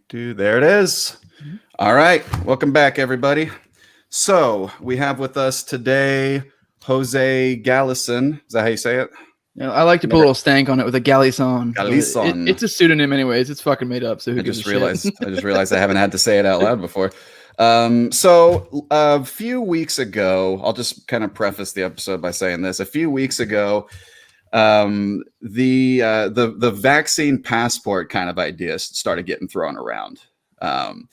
There it is. All right. Welcome back, everybody. So we have with us today Jose Gallison. Is that how you say it? Yeah, I like to put a little stank on it with a Gallison. Gallison. It's a pseudonym anyways. It's fucking made up. So who gives a shit? I just realized I haven't had to say it out loud before. So a few weeks ago, I'll just kind of preface the episode by saying this. A few weeks ago, the vaccine passport kind of idea started getting thrown around. Because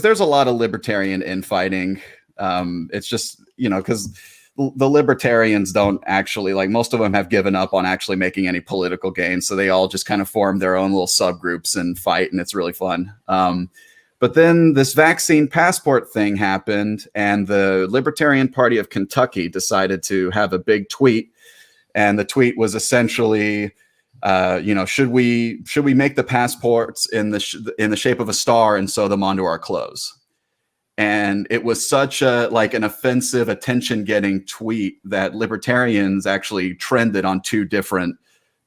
there's a lot of libertarian infighting. It's just, because the libertarians don't actually, like, most of them have given up on actually making any political gain. So they all just kind of form their own little subgroups and fight, and it's really fun. But then this vaccine passport thing happened, and the Libertarian Party of Kentucky decided to have a big tweet. And the tweet was essentially, should we make the passports in the shape of a star and sew them onto our clothes? And it was such an offensive, attention-getting tweet that libertarians actually trended on two different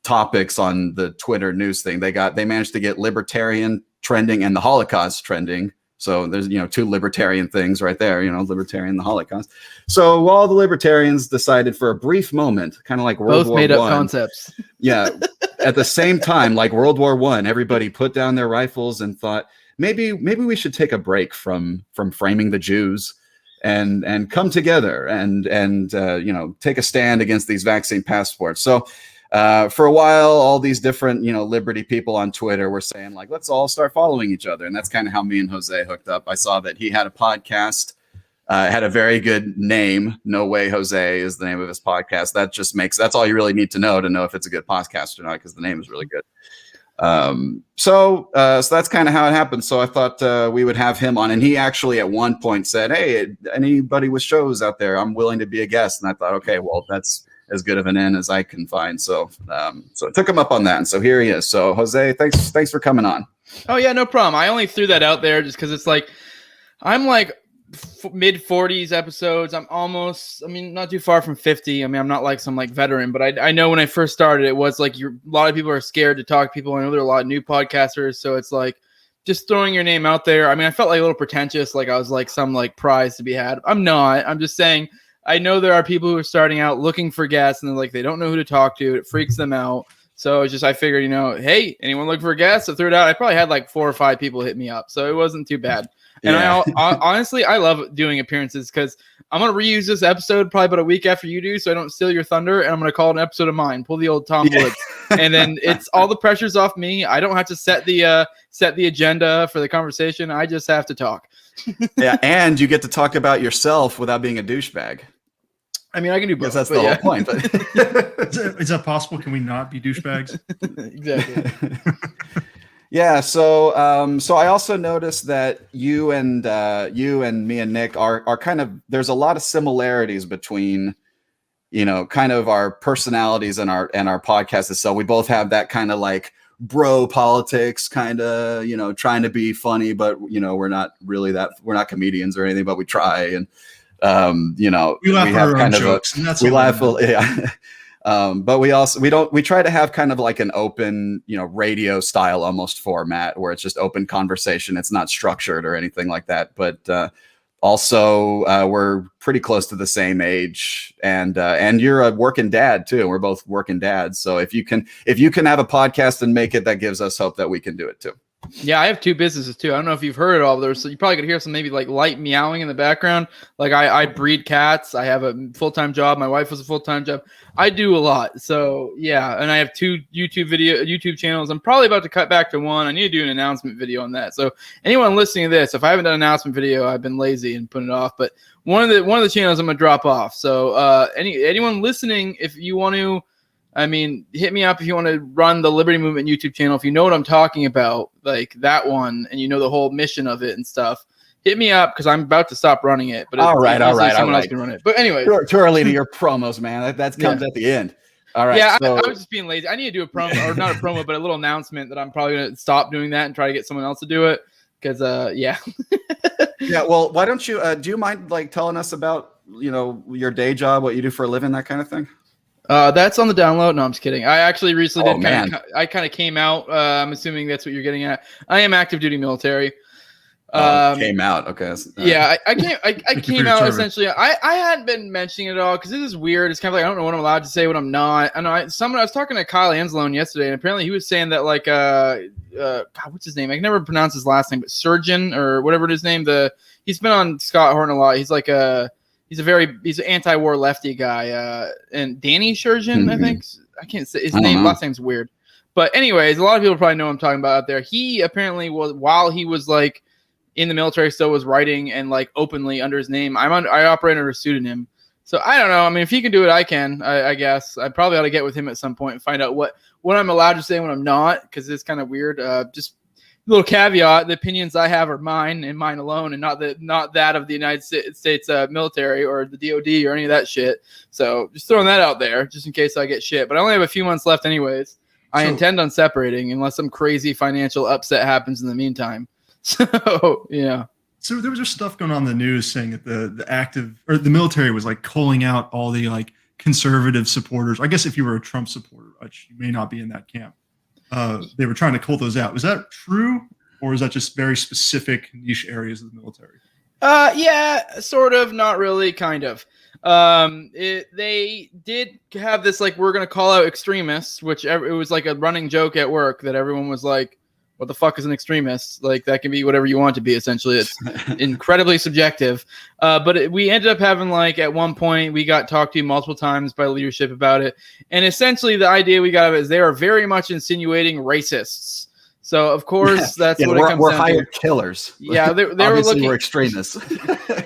topics on the Twitter news thing. They managed to get libertarian trending and the Holocaust trending. So there's, two libertarian things right there, libertarian, the Holocaust. So all the libertarians decided for a brief moment, kind of like World War I. Both made up concepts. Yeah. At the same time, like World War I, everybody put down their rifles and thought, maybe we should take a break from framing the Jews and come together and take a stand against these vaccine passports. So for a while, all these different, liberty people on Twitter were saying, like, let's all start following each other. And that's kind of how me and Jose hooked up. I saw that he had a podcast, had a very good name. No Way Jose is the name of his podcast. That's all you really need to know if it's a good podcast or not, because the name is really good. So that's kind of how it happened. So I thought we would have him on, and he actually at one point said, "Hey, anybody with shows out there, I'm willing to be a guest." And I thought, okay, well, that's as good of an in as I can find. So I took him up on that, and so here he is. So Jose, thanks for coming on. Oh yeah, no problem. I only threw that out there just because it's like I'm like mid 40s episodes. I'm not too far from 50. I'm not like some like veteran, but I know when I first started, it was like a lot of people are scared to talk to people. I know there are a lot of new podcasters, so it's like just throwing your name out there. I felt like a little pretentious, like I was like some like prize to be had. I'm not. I'm just saying I know there are people who are starting out looking for guests, and they're like they don't know who to talk to. It freaks them out. So it's just I figured, hey, anyone looking for a guest? I threw it out. I probably had like 4 or 5 people hit me up, so it wasn't too bad. And yeah. I honestly, I love doing appearances because I'm going to reuse this episode probably about a week after you do, so I don't steal your thunder, and I'm going to call it an episode of mine. Pull the old Tom Woods. And then it's all the pressure's off me. I don't have to set the agenda for the conversation. I just have to talk. Yeah, and you get to talk about yourself without being a douchebag. I can do both. That's the whole point. But is that possible? Can we not be douchebags? Exactly. Yeah, so I also noticed that you and me and Nick are kind of, there's a lot of similarities between, kind of our personalities and our podcasts. So we both have that kind of like bro politics, kind of, trying to be funny, but we're not really we're not comedians or anything, but we try, and we laugh we at have our kind own of jokes, and that's we laugh, yeah. But we try to have kind of like an open, radio style almost format where it's just open conversation. It's not structured or anything like that. But also we're pretty close to the same age, and you're a working dad too. We're both working dads. So if you can have a podcast and make it, that gives us hope that we can do it too. Yeah, I have 2 businesses too. I don't know if you've heard it all. So you probably could hear some maybe like light meowing in the background. Like I breed cats. I have a full-time job. My wife has a full-time job. I do a lot. So yeah, and I have 2 YouTube channels. I'm probably about to cut back to 1. I need to do an announcement video on that. So anyone listening to this, if I haven't done an announcement video, I've been lazy and putting it off. But one of the channels I'm gonna drop off. So anyone listening, if you want to. Hit me up if you want to run the Liberty Movement YouTube channel. If you know what I'm talking about, like that one, and you know the whole mission of it and stuff, hit me up because I'm about to stop running it. But all right. Someone else can run it. But anyway, too early to your promos, man. That comes at the end. All right. Yeah, so I was just being lazy. I need to do a promo, or not a promo, but a little announcement that I'm probably going to stop doing that and try to get someone else to do it. Because yeah. Yeah. Well, why don't you? Do you mind like telling us about your day job, what you do for a living, that kind of thing? That's on the download. No, I'm just kidding. I actually recently man. I kind of came out. I'm assuming that's what you're getting at. I am active duty military. Came out. Okay. Yeah, I came. I came out service. essentially. I hadn't been mentioning it at all because this is weird. It's kind of like I don't know what I'm allowed to say, what I'm not. I know. I was talking to Kyle Anzalone yesterday, and apparently he was saying that like God, what's his name? I can never pronounce his last name, but Surgeon or whatever his name. He's been on Scott Horton a lot. He's like he's an anti-war lefty guy. And Danny Surgeon, I think. I can't say his name. Last name's weird. But anyways, a lot of people probably know what I'm talking about out there. He apparently was, while he was like in the military, still was writing and like openly under his name. I operate under a pseudonym. So I don't know. I mean, if he can do it, I can. I guess I probably ought to get with him at some point and find out what I'm allowed to say and what I'm not, because it's kind of weird. Just a little caveat: the opinions I have are mine and mine alone, and not that of the United States military or the DoD or any of that shit. So just throwing that out there, just in case I get shit. But I only have a few months left, anyways. I intend on separating unless some crazy financial upset happens in the meantime. So yeah. So there was just stuff going on in the news saying that the active or the military was like calling out all the like conservative supporters. I guess if you were a Trump supporter, which you may not be in that camp, they were trying to call those out. Was that true, or is that just very specific niche areas of the military? Yeah, sort of, not really, kind of. They did have this like, we're gonna call out extremists, which it was like a running joke at work that everyone was like, what the fuck is an extremist? Like, that can be whatever you want to be, essentially. It's incredibly subjective. But we ended up having, like, at one point, we got talked to multiple times by leadership about it. And essentially, the idea we got of it is they are very much insinuating racists. So, of course, that's what it comes we're down hired to. killers. Yeah, they were looking. We're extremists.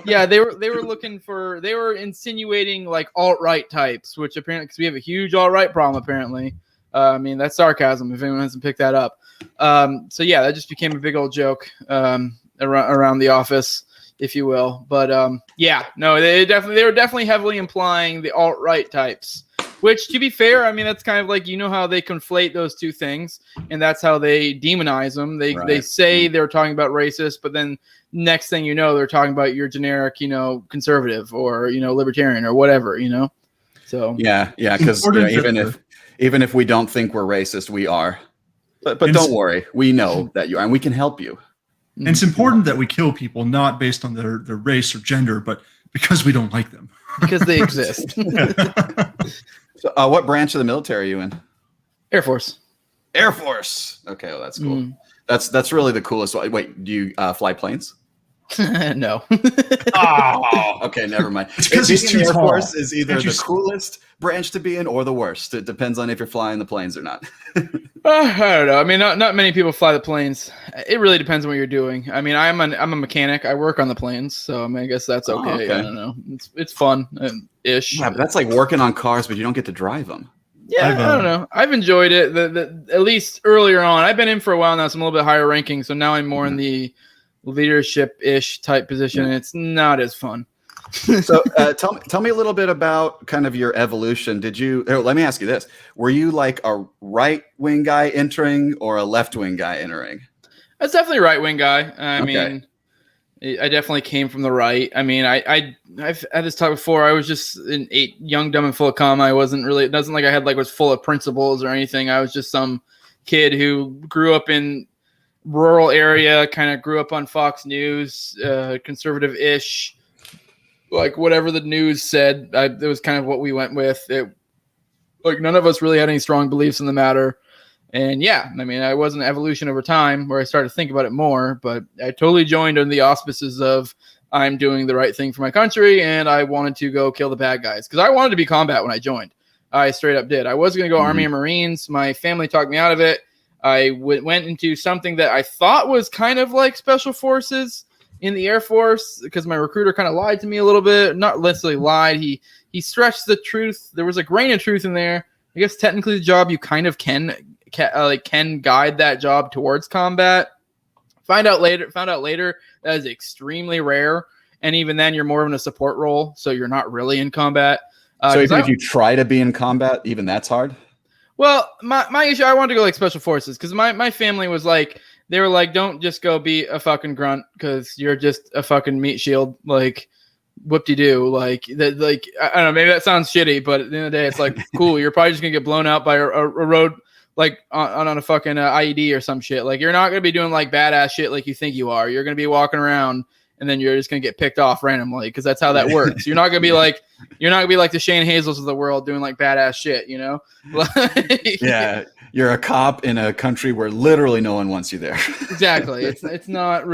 Yeah, they were insinuating, like, alt-right types, which apparently, because we have a huge alt-right problem, apparently. I mean, that's sarcasm if anyone hasn't picked that up. So yeah, that just became a big old joke around the office, if you will. But yeah, no, they were definitely heavily implying the alt-right types, which, to be fair, I mean, that's kind of like, you know how they conflate those two things, and that's how they demonize them. They say they're talking about racist, but then next thing you know, they're talking about your generic, conservative or, libertarian or whatever, So yeah, because even if we don't think we're racist, we are. But don't worry, we know that you are, and we can help you. And it's important that we kill people not based on their race or gender, but because we don't like them. Because they exist. So, what branch of the military are you in? Air Force. Air Force. Okay, well, that's cool. That's really the coolest. Wait, do you fly planes? No. Oh, okay, never mind. Because he's too Air tall. Force is either the coolest branch to be in or the worst. It depends on if you're flying the planes or not. I don't know. I mean, not many people fly the planes. It really depends on what you're doing. I mean, I'm a mechanic. I work on the planes, so I mean, I guess that's okay. Okay. I don't know. It's fun ish. Yeah, but that's like working on cars, but you don't get to drive them. Yeah, I don't know. I've enjoyed it. At least earlier on. I've been in for a while now, so I'm a little bit higher ranking. So now I'm more in the leadership-ish type position. And it's not as fun. So tell me a little bit about kind of your evolution. Let me ask you this. Were you like a right-wing guy entering or a left-wing guy entering? That's definitely a right-wing guy. I mean, I definitely came from the right. I mean, I've had this talk before. I was just young, dumb, and full of cum. It wasn't like I was full of principles or anything. I was just some kid who grew up in rural area, kind of grew up on Fox News, conservative-ish, like whatever the news said. It was kind of what we went with. Like none of us really had any strong beliefs in the matter. And yeah, I mean, I was an evolution over time where I started to think about it more, but I totally joined under the auspices of I'm doing the right thing for my country, and I wanted to go kill the bad guys because I wanted to be combat when I joined. I straight up did. I was going to go Army or Marines. My family talked me out of it. I went into something that I thought was kind of like special forces in the Air Force because my recruiter kind of lied to me a little bit. Not literally lied. He stretched the truth. There was a grain of truth in there. I guess technically the job you kind of can guide that job towards combat. Found out later that is extremely rare. And even then you're more in a support role. So you're not really in combat. So even if you try to be in combat, even that's hard? Well, my issue, I wanted to go like special forces because my family was like, they were like, don't just go be a fucking grunt because you're just a fucking meat shield. Like, whoop-de-doo, like that. Like I don't know, maybe that sounds shitty, but at the end of the day, it's like cool. You're probably just gonna get blown out by a road like on a fucking IED or some shit. Like you're not gonna be doing like badass shit like you think you are. You're gonna be walking around and then you're just gonna get picked off randomly because that's how that works. You're not gonna be like the Shane Hazels of the world doing like badass shit, you know? Yeah, you're a cop in a country where literally no one wants you there. Exactly. It's not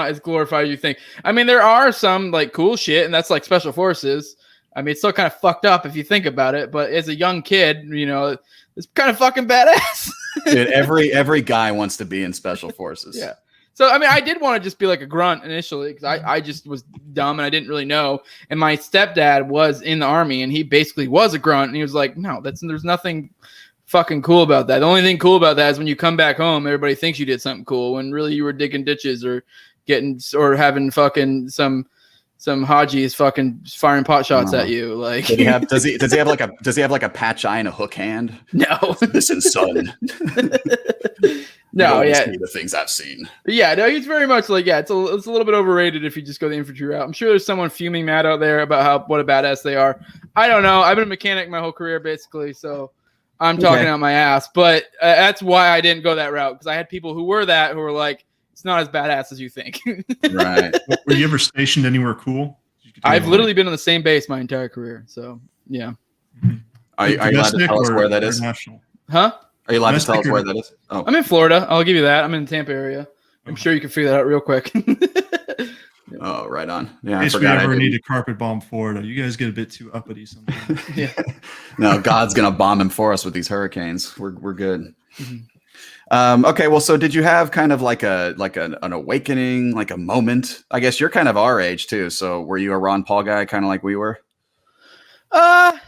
as glorified as you think. I mean, there are some like cool shit, and that's like special forces. I mean, it's still kind of fucked up if you think about it, but as a young kid, you know, it's kind of fucking badass. Dude, every guy wants to be in special forces. Yeah. So, I mean, I did want to just be like a grunt initially because I just was dumb and I didn't really know. And my stepdad was in the Army and he basically was a grunt. And he was like, no, there's nothing fucking cool about that. The only thing cool about that is when you come back home, everybody thinks you did something cool when really you were digging ditches or having fucking some Haji's fucking firing pot shots at you. Like, does he have like a patch eye and a hook hand? No. Listen, son. No, yeah. See the things I've seen. Yeah, no, he's very much like, yeah, it's a little bit overrated if you just go the infantry route. I'm sure there's someone fuming mad out there about what a badass they are. I don't know. I've been a mechanic my whole career, basically, so I'm talking out my ass. But that's why I didn't go that route, because I had people who were like, it's not as badass as you think. Right. Were you ever stationed anywhere cool? I've literally been on the same base my entire career, so yeah. Are you allowed to tell us where that is? Huh? Are you allowed to tell us where that is? Oh. I'm in Florida. I'll give you that. I'm in the Tampa area. I'm sure you can figure that out real quick. Oh, right on. Yeah, in case we ever need to carpet bomb Florida, you guys get a bit too uppity sometimes. Yeah. No, God's gonna bomb him for us with these hurricanes. We're good. Mm-hmm. Okay, well, so did you have kind of like an awakening, like a moment? I guess you're kind of our age too. So were you a Ron Paul guy, kind of like we were?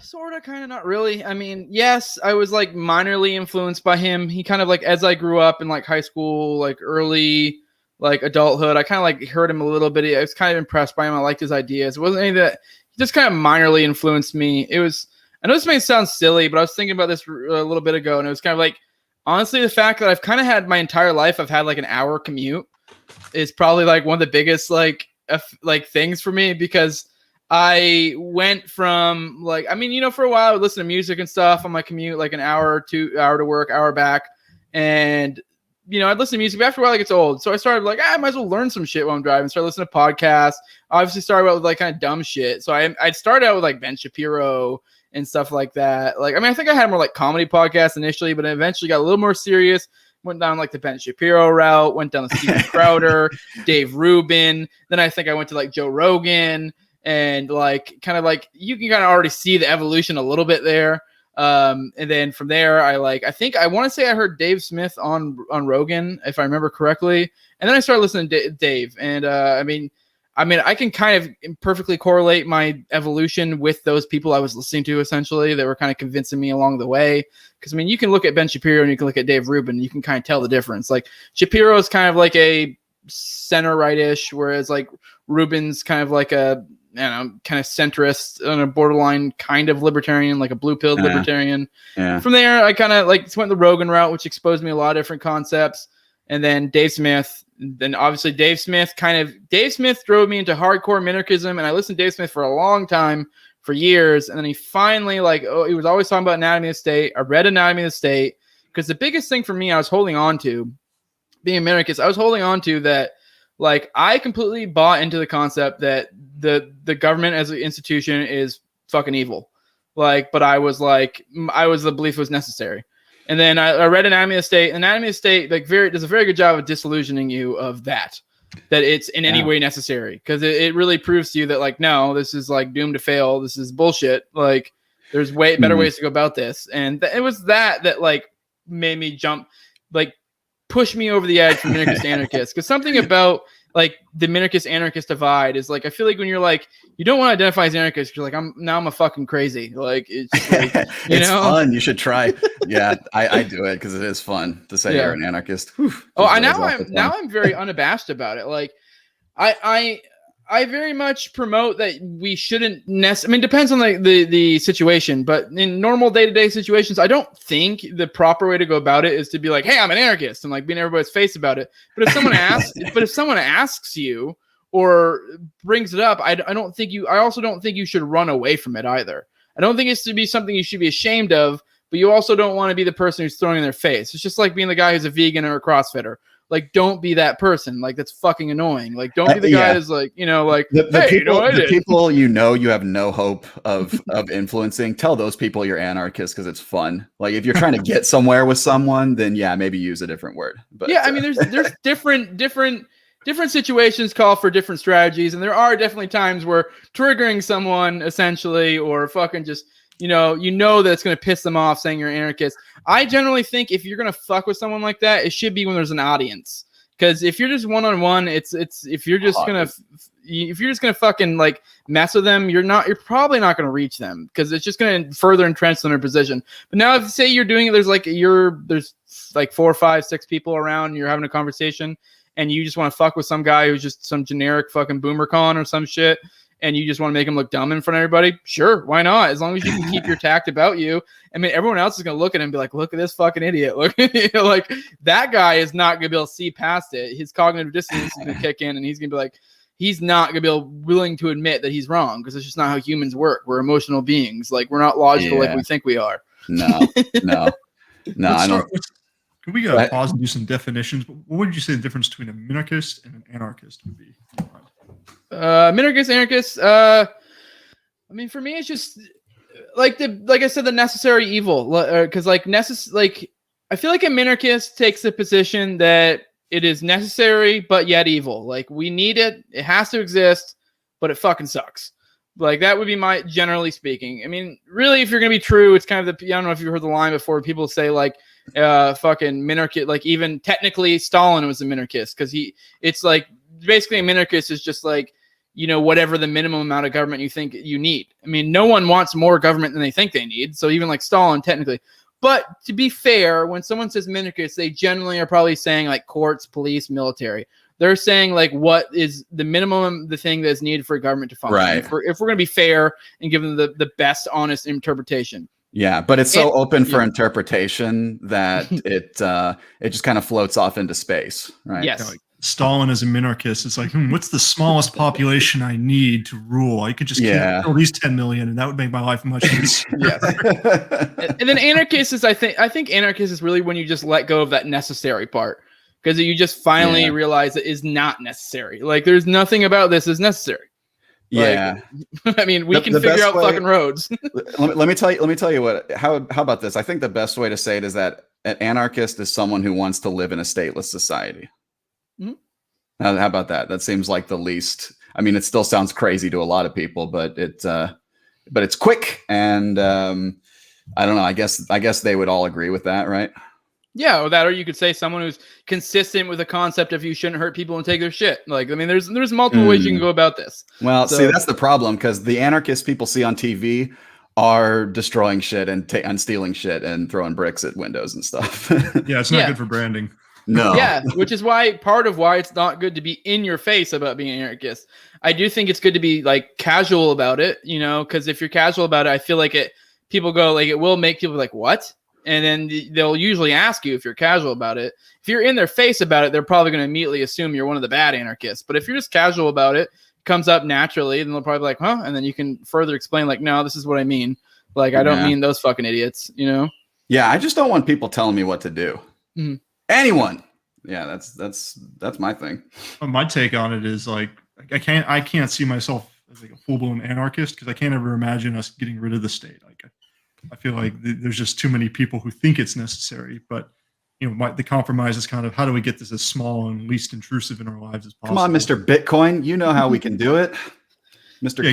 Sort of, kind of, not really. I mean, yes, I was like minorly influenced by him. He kind of like, as I grew up in like high school, like early, like adulthood, I kind of like heard him a little bit. I was kind of impressed by him. I liked his ideas. It wasn't anything that he just kind of minorly influenced me. I know this may sound silly, but I was thinking about this a little bit ago, and it was kind of like, honestly, the fact that I've kind of had my entire life, I've had like an hour commute is probably like one of the biggest like things for me, because I went from like, I mean, you know, for a while I would listen to music and stuff on my commute, like an hour to work, hour back. And, you know, I'd listen to music, but after a while it gets old. So I started like, I might as well learn some shit while I'm driving. Started listening to podcasts. I obviously started out with like kind of dumb shit. So I started out with like Ben Shapiro and stuff like that. Like, I mean, I think I had more like comedy podcasts initially, but I eventually got a little more serious. Went down like the Ben Shapiro route, went down the Steven Crowder, Dave Rubin. Then I think I went to like Joe Rogan. And like, kind of like, you can kind of already see the evolution a little bit there. And then from there, I want to say I heard Dave Smith on Rogan, if I remember correctly. And then I started listening to Dave. And I mean, I can kind of perfectly correlate my evolution with those people I was listening to, essentially, that were kind of convincing me along the way. Because I mean, you can look at Ben Shapiro and you can look at Dave Rubin, and you can kind of tell the difference. Like, Shapiro is kind of like a center right-ish, whereas like Rubin's kind of like a, I don't know, kind of centrist on a borderline kind of libertarian, like a blue-pilled libertarian. Yeah. From there, I kind of like went the Rogan route, which exposed me a lot of different concepts. And then Dave Smith. Then obviously Dave Smith drove me into hardcore minarchism, and I listened to Dave Smith for a long time, for years. And then he finally he was always talking about Anatomy of the State. I read Anatomy of the State, because the biggest thing for me I was holding on to, being a minarchist, I was holding on to that, like, I completely bought into the concept that the government as an institution is fucking evil. Like, but I was the belief was necessary. And then I read Anatomy of the State. Anatomy of the State does a very good job of disillusioning you of that it's in any way necessary. Because it really proves to you that, like, no, this is like doomed to fail. This is bullshit. Like, there's way better ways to go about this. And it was that like made me jump, like, push me over the edge from minarchist to anarchist. Because something about like the minarchist anarchist divide is like, I feel like when you're like, you don't want to identify as anarchist, you're like, I'm a fucking crazy. Like, it's like, it's fun. You should try. Yeah, I do it because it is fun to say you're an anarchist. Whew, now I'm very unabashed about it. Like, I very much promote that we shouldn't necessarily, I mean, it depends on the situation, but in normal day-to-day situations, I don't think the proper way to go about it is to be like, hey, I'm an anarchist, and like being everybody's face about it. But if someone asks you, or brings it up, I also don't think you should run away from it either. I don't think it's to be something you should be ashamed of, but you also don't want to be the person who's throwing in their face. It's just like being the guy who's a vegan or a CrossFitter. Like, don't be that person. Like, that's fucking annoying. Like, don't be the guy who's like, like, the hey, people, the people you have no hope of influencing. Tell those people you're anarchist because it's fun. Like, if you're trying to get somewhere with someone, then yeah, maybe use a different word. But yeah, I mean, there's different situations call for different strategies, and there are definitely times where triggering someone essentially, or fucking just that it's going to piss them off saying you're an anarchist. I generally think if you're going to fuck with someone like that, it should be when there's an audience. Because if you're just one-on-one, if you're just gonna fucking like mess with them, you're probably not gonna reach them because it's just gonna further entrench them in their position. But now, if say you're doing it, there's like 4, 5, 6 people around, and you're having a conversation, and you just want to fuck with some guy who's just some generic fucking boomer con or some shit, and you just want to make him look dumb in front of everybody, sure, why not? As long as you can keep your tact about you. I mean, everyone else is going to look at him and be like, look at this fucking idiot. Look, like, that guy is not going to be able to see past it. His cognitive dissonance is going to kick in, and he's going to be like, he's not going to be willing to admit that he's wrong, because it's just not how humans work. We're emotional beings. Like, we're not logical like we think we are. No, I don't. Can we pause and do some definitions? What would you say the difference between a minarchist and an anarchist would be? Minarchist, anarchist. I mean, for me, it's just like I said, the necessary evil. Because I feel like a minarchist takes the position that it is necessary but yet evil. Like, we need it, it has to exist, but it fucking sucks. Like, that would be my, generally speaking. I mean, really, if you're gonna be true, it's kind of I don't know if you've heard the line before. People say like, fucking minarchist. Like, even technically, Stalin was a minarchist because it's like basically a minarchist is just like, whatever the minimum amount of government you think you need. I mean, no one wants more government than they think they need. So even like Stalin, technically. But to be fair, when someone says minarchist, they generally are probably saying like courts, police, military. They're saying like what is the minimum, the thing that's needed for a government to function. Right. If we're going to be fair and give them the best honest interpretation. Yeah, but it's so open for interpretation that it just kind of floats off into space, right? Yes. Stalin as a minarchist, it's like, what's the smallest population I need to rule? I could just kill at least 10 million, and that would make my life much easier. Yes. And then anarchist is, I think anarchist is really when you just let go of that necessary part, because you just finally realize it is not necessary. Like, there's nothing about this is necessary. Yeah. Like, I mean, we can figure out fucking roads. let me tell you what. How about this? I think the best way to say it is that an anarchist is someone who wants to live in a stateless society. Mm-hmm. How about that? That seems like the least. I mean, it still sounds crazy to a lot of people, but it's quick, and I don't know. I guess they would all agree with that, right? Yeah, or that, or you could say someone who's consistent with the concept of you shouldn't hurt people and take their shit. Like, I mean, there's multiple ways you can go about this. Well, see, that's the problem, because the anarchist people see on TV are destroying shit and stealing shit and throwing bricks at windows and stuff. Yeah, it's not good for branding. No. Yeah, which is part of why it's not good to be in your face about being an anarchist. I do think it's good to be like casual about it, because if you're casual about it, I feel like people go like, it will make people like, what? And then they'll usually ask you if you're casual about it. If you're in their face about it, they're probably going to immediately assume you're one of the bad anarchists. But if you're just casual about it, comes up naturally, then they'll probably be like, huh? And then you can further explain like, no, this is what I mean. Like, I don't mean those fucking idiots, Yeah, I just don't want people telling me what to do. Mm-hmm. Anyone. Yeah, that's my thing. Well, my take on it is like, I can't see myself as like a full-blown anarchist, because I can't ever imagine us getting rid of the state. Like, I feel like there's just too many people who think it's necessary, but the compromise is kind of, how do we get this as small and least intrusive in our lives as possible? Come on, Mr. Bitcoin, you know how we can do it. Mr.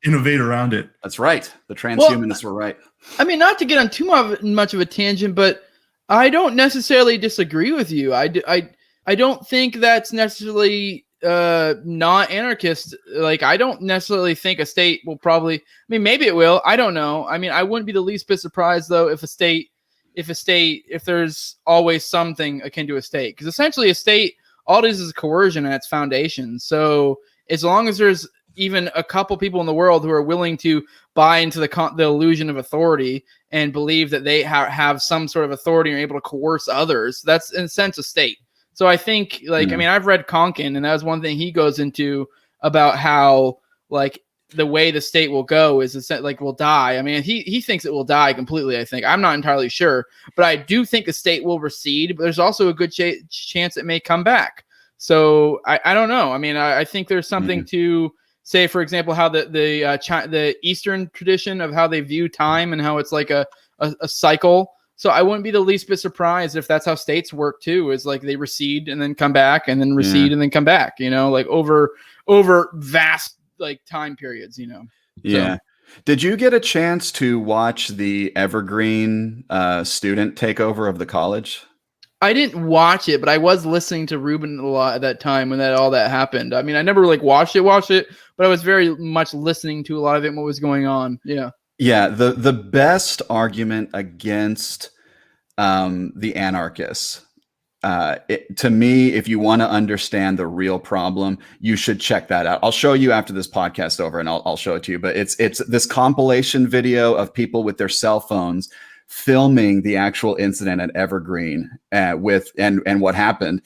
Innovate around it. That's right. The transhumanists were right. I mean, not to get on too much of a tangent, but I don't necessarily disagree with you. I don't think that's necessarily not anarchist. Like, I don't necessarily think a state will probably, I mean, maybe it will, I don't know. I mean, I wouldn't be the least bit surprised though if there's always something akin to a state, because essentially a state, all it is coercion at its foundation. So as long as there's even a couple people in the world who are willing to buy into the illusion of authority and believe that they have some sort of authority and are able to coerce others, that's in a sense a state. So I think like, I mean, I've read Konkin, and that was one thing he goes into about how like the way the state will go is like will die. I mean, he thinks it will die completely. I think I'm not entirely sure, but I do think the state will recede. But there's also a good chance it may come back. So I don't know. I mean, I think there's something to say, for example, how the Eastern tradition of how they view time and how it's like a cycle. So I wouldn't be the least bit surprised if that's how states work too, is like they recede and then come back and then recede and then come back, you know, like over vast like time periods, you know. Yeah. So. Did you get a chance to watch the Evergreen student takeover of the college? I didn't watch it, but I was listening to Ruben a lot at that time when all that happened. I mean, I never like watched it, but I was very much listening to a lot of it and what was going on. Yeah. Yeah. The best argument against the anarchists, to me, if you want to understand the real problem, you should check that out. I'll show you after this podcast over, and I'll show it to you. But it's this compilation video of people with their cell phones filming the actual incident at Evergreen and what happened.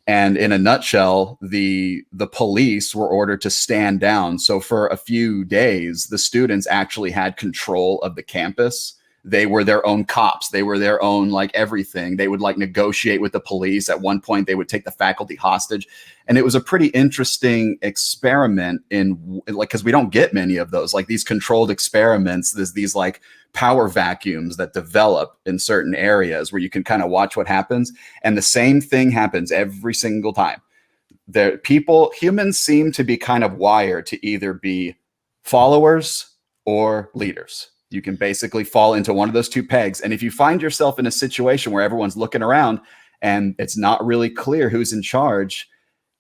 And in a nutshell, the police were ordered to stand down. So for a few days, the students actually had control of the campus. They were their own cops. They were their own, like, everything. They would like negotiate with the police. At one point, they would take the faculty hostage. And it was a pretty interesting experiment in like, because we don't get many of those, like these controlled experiments, these like power vacuums that develop in certain areas where you can kind of watch what happens. And the same thing happens every single time. Humans seem to be kind of wired to either be followers or leaders. You can basically fall into one of those two pegs. And if you find yourself in a situation where everyone's looking around and it's not really clear who's in charge,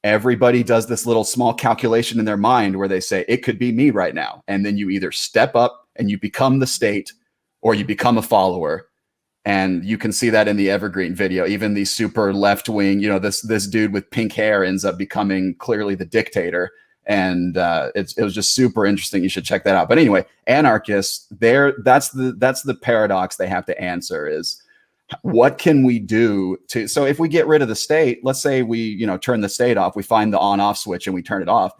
everybody does this little small calculation in their mind where they say, it could be me right now. And then you either step up and you become the state, or you become a follower. And you can see that in the Evergreen video. Even the super left wing, you know, this dude with pink hair ends up becoming clearly the dictator. And it was just super interesting. You should check that out. But anyway, anarchists, that's the paradox they have to answer is, what can we do so if we get rid of the state, let's say we, you know, turn the state off, we find the on off switch and we turn it off.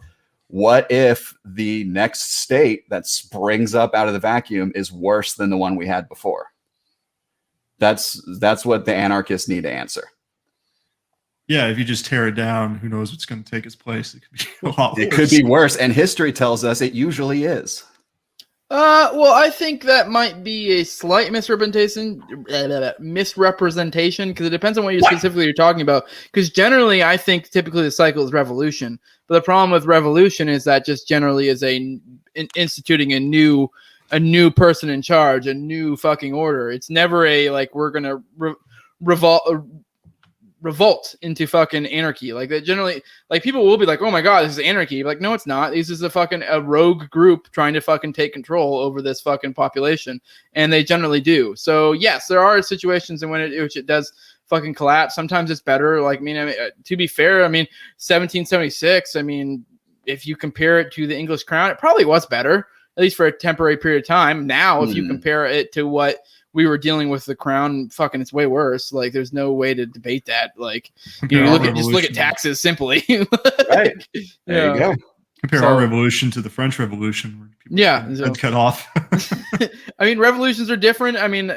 What if the next state that springs up out of the vacuum is worse than the one we had before? That's what the anarchists need to answer. Yeah, if you just tear it down, who knows what's going to take its place? It could be a lot worse. It could be worse, and history tells us it usually is. Well, I think that might be a slight misrepresentation, because it depends on what specifically you're talking about. Because generally, I think typically the cycle is revolution. But the problem with revolution is that just generally is instituting a new person in charge, a new fucking order. It's never a like we're gonna revolt into fucking anarchy. Like that generally, like people will be like, oh my god, this is anarchy. Like, no, it's not. This is a rogue group trying to fucking take control over this fucking population. And they generally do. So yes, there are situations in which it does fucking collapse. Sometimes it's better. Like, I mean, to be fair, I mean, 1776, I mean, if you compare it to the English crown, it probably was better, at least for a temporary period of time. Now, if you compare it to what we were dealing with the crown, fucking, it's way worse. Like, there's no way to debate that. Like, you know, look at taxes simply. Right. There you go. Compare our revolution to the French Revolution, where people had cut off. I mean, revolutions are different. I mean,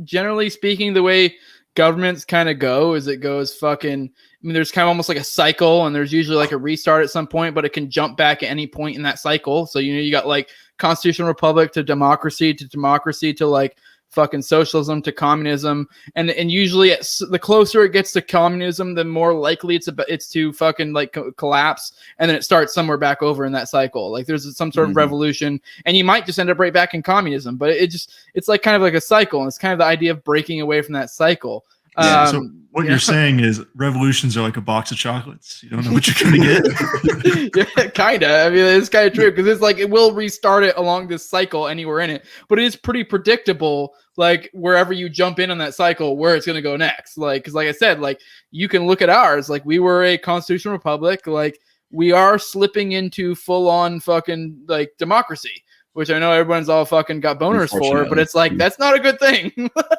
generally speaking, the way governments kind of go is it goes fucking, I mean, there's kind of almost like a cycle, and there's usually like a restart at some point, but it can jump back at any point in that cycle. So, you know, you got like constitutional republic to democracy to like fucking socialism to communism, and usually the closer it gets to communism, the more likely it's to fucking like collapse, and then it starts somewhere back over in that cycle. Like there's some sort of revolution, and you might just end up right back in communism. But it's like kind of like a cycle, and it's kind of the idea of breaking away from that cycle. So what you're saying is revolutions are like a box of chocolates. You don't know what you're going to get. Yeah, kind of. I mean, it's kind of true, because it's like it will restart it along this cycle anywhere in it, but it is pretty predictable. Like wherever you jump in on that cycle, where it's going to go next. Like, because like I said, like you can look at ours. Like we were a constitutional republic. Like we are slipping into full on fucking like democracy, which I know everyone's all fucking got boners for, but it's like, that's not a good thing.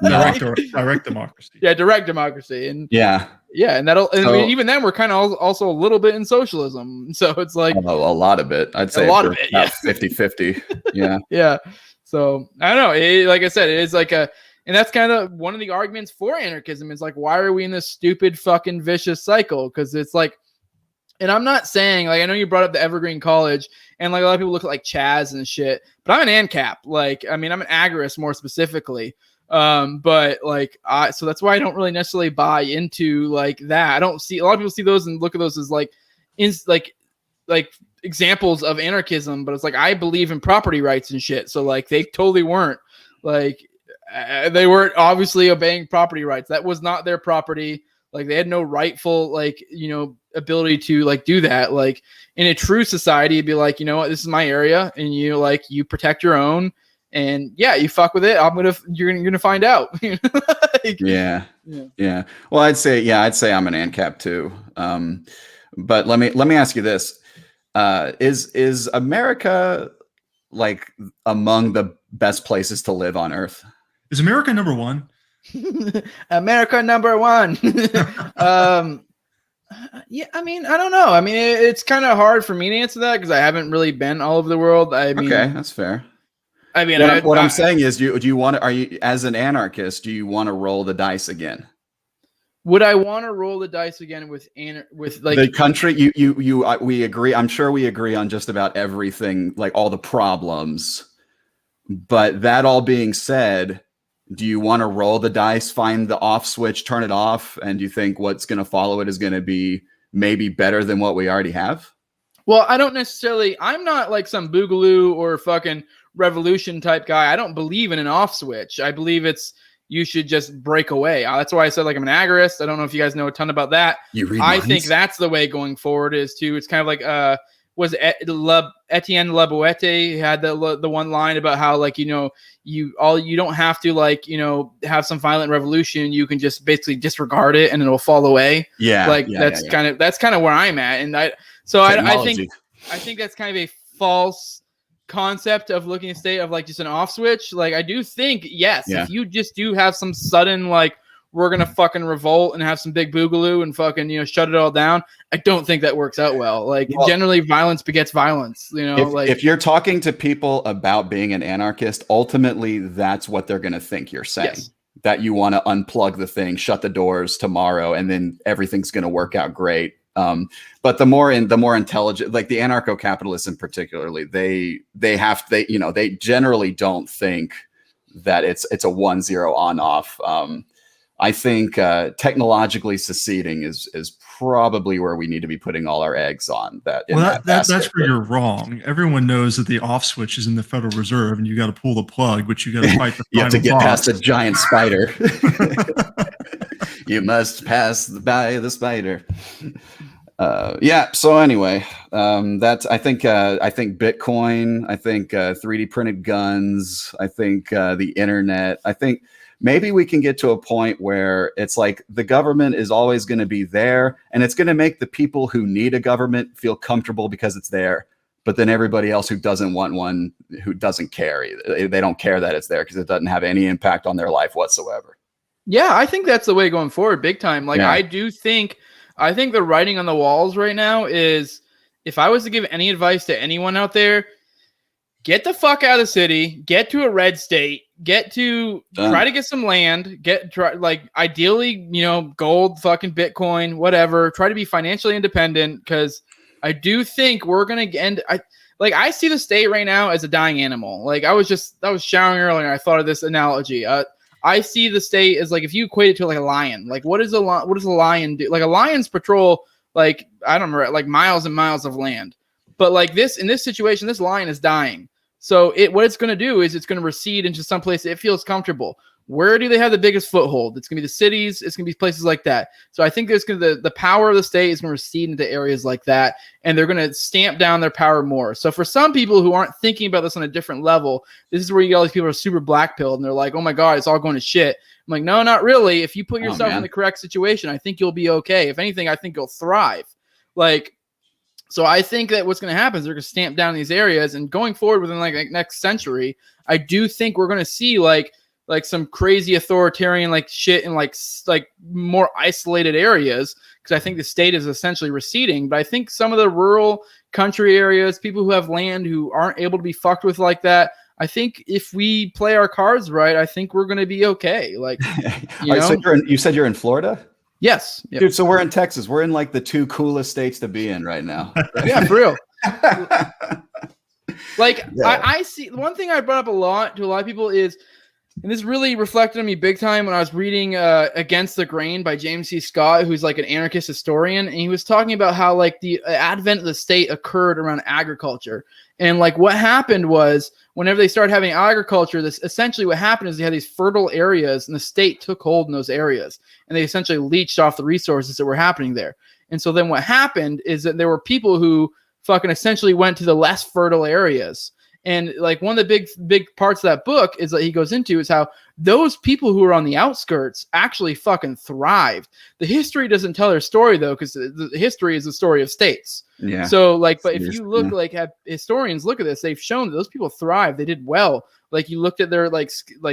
Direct democracy. Yeah, direct democracy. And yeah, Yeah, and I So- mean, even then we're kind of also a little bit in socialism. So it's like a lot of it. I'd say a lot we're of it, about yeah. 50-50. Yeah. yeah. So I don't know. Like I said, it is like and that's kind of one of the arguments for anarchism is like, why are we in this stupid fucking vicious cycle? Because it's like, and I'm not saying, like, I know you brought up the Evergreen College, and like a lot of people look at like Chaz and shit, but I'm an ANCAP. Like, I mean, I'm an agorist more specifically. But like, so that's why I don't really necessarily buy into like that. I don't see a lot of people see those and look at those as like, like examples of anarchism, but it's like, I believe in property rights and shit. So like, they totally weren't like, they weren't obviously obeying property rights. That was not their property. Like they had no rightful, like, ability to like do that. Like in a true society, it'd be like, you know what, this is my area, and you protect your own, and yeah, you fuck with it. You're gonna find out. Like, Yeah. Well, I'd say I'm an ANCAP too. But let me ask you this: is America like among the best places to live on Earth? Is America number one? America number one. Yeah, I mean, I don't know. I mean, it's kind of hard for me to answer that because I haven't really been all over the world. I mean, Okay, that's fair. I mean, what I'm saying is, do you want to? Are you, as an anarchist, do you want to roll the dice again? Would I want to roll the dice again with like the country? We agree. I'm sure we agree on just about everything, like all the problems. But that all being said, do you want to roll the dice, find the off switch, turn it off, and do you think what's going to follow it is going to be maybe better than what we already have? Well, I don't necessarily. I'm not like some boogaloo or fucking revolution type guy. I don't believe in an off switch. I believe you should just break away. That's why I said like I'm an agorist. I don't know if you guys know a ton about that. You read I minds? think that's the way going forward is to. It's kind of like Etienne Laboete had the one line about how like you don't have to like have some violent revolution. You can just basically disregard it and it'll fall away. That's kind of where I'm at, and I think that's kind of a false concept of looking at state of like just an off switch. Like I do think if you just do have some sudden like we're gonna fucking revolt and have some big boogaloo and fucking shut it all down, I don't think that works out well. Like generally violence begets violence. If you're talking to people about being an anarchist, ultimately that's what they're gonna think you're saying. Yes. That you want to unplug the thing, shut the doors tomorrow, and then everything's gonna work out great. But the more intelligent, like the anarcho-capitalists in particularly, they generally don't think that it's a 1-0 on off. I think technologically seceding is probably where we need to be putting all our eggs on that. That's where you're wrong. Everyone knows that the off switch is in the Federal Reserve, and you got to pull the plug, but you got to fight the you have to get boss. past the giant spider. You must pass by the spider. So anyway, I think Bitcoin, I think 3D printed guns, I think the internet, I think maybe we can get to a point where it's like the government is always going to be there, and it's going to make the people who need a government feel comfortable because it's there. But then everybody else who doesn't want one, who doesn't care, they don't care that it's there because it doesn't have any impact on their life whatsoever. Yeah, I think that's the way going forward, big time. Like I think the writing on the walls right now is, if I was to give any advice to anyone out there, get the fuck out of the city, get to a red state, try to get some land, ideally, gold, fucking Bitcoin, whatever, try to be financially independent. Cause I do think we're going to end. I see the state right now as a dying animal. Like I was showering earlier. I thought of this analogy. I see the state as like, if you equate it to like a lion, like what does a lion do? Like a lion's patrol, like, I don't remember, like miles and miles of land. But like in this situation, this lion is dying. So what it's going to do is it's going to recede into some place it feels comfortable. Where do they have the biggest foothold? It's going to be the cities. It's going to be places like that. So I think there's going to the power of the state is going to recede into areas like that, and they're going to stamp down their power more. So for some people who aren't thinking about this on a different level, this is where you get all these people who are super black-pilled, and they're like, oh my God, it's all going to shit. I'm like, no, not really. If you put yourself in the correct situation, I think you'll be okay. If anything, I think you'll thrive. So I think that what's going to happen is they're going to stamp down these areas, and going forward within like next century, I do think we're going to see like like some crazy authoritarian like shit in like more isolated areas, because I think the state is essentially receding. But I think some of the rural country areas, people who have land who aren't able to be fucked with like that, I think if we play our cards right, I think we're going to be okay. Like, you know? So you said you're in Florida? Yes. Yep. Dude, so we're in Texas. We're in like the 2 coolest states to be in right now. Yeah, for real. Like, yeah. I see one thing I brought up a lot to a lot of people is, and this really reflected on me big time when I was reading Against the Grain by James C. Scott, who's like an anarchist historian. And he was talking about how like the advent of the state occurred around agriculture. And like what happened was whenever they started having agriculture, this essentially what happened is they had these fertile areas and the state took hold in those areas. And they essentially leached off the resources that were happening there. And so then what happened is that there were people who fucking essentially went to the less fertile areas. And like one of the big parts of that book is that he goes into is how those people who are on the outskirts actually fucking thrived. The history doesn't tell their story though, because the history is the story of states. Yeah. So like, but if you look like have historians look at this, they've shown that those people thrived. They did well. Like you looked at their like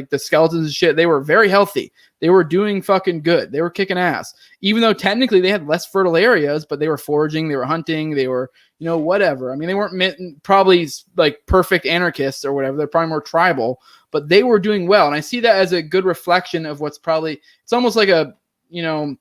the skeletons and shit, they were very healthy. They were doing fucking good. They were kicking ass. Even though technically they had less fertile areas, but they were foraging, they were hunting, they were, you know, whatever. I mean, they weren't probably like perfect anarchists or whatever. They're probably more tribal, but they were doing well. And I see that as a good reflection of what's probably, it's almost like a, you know,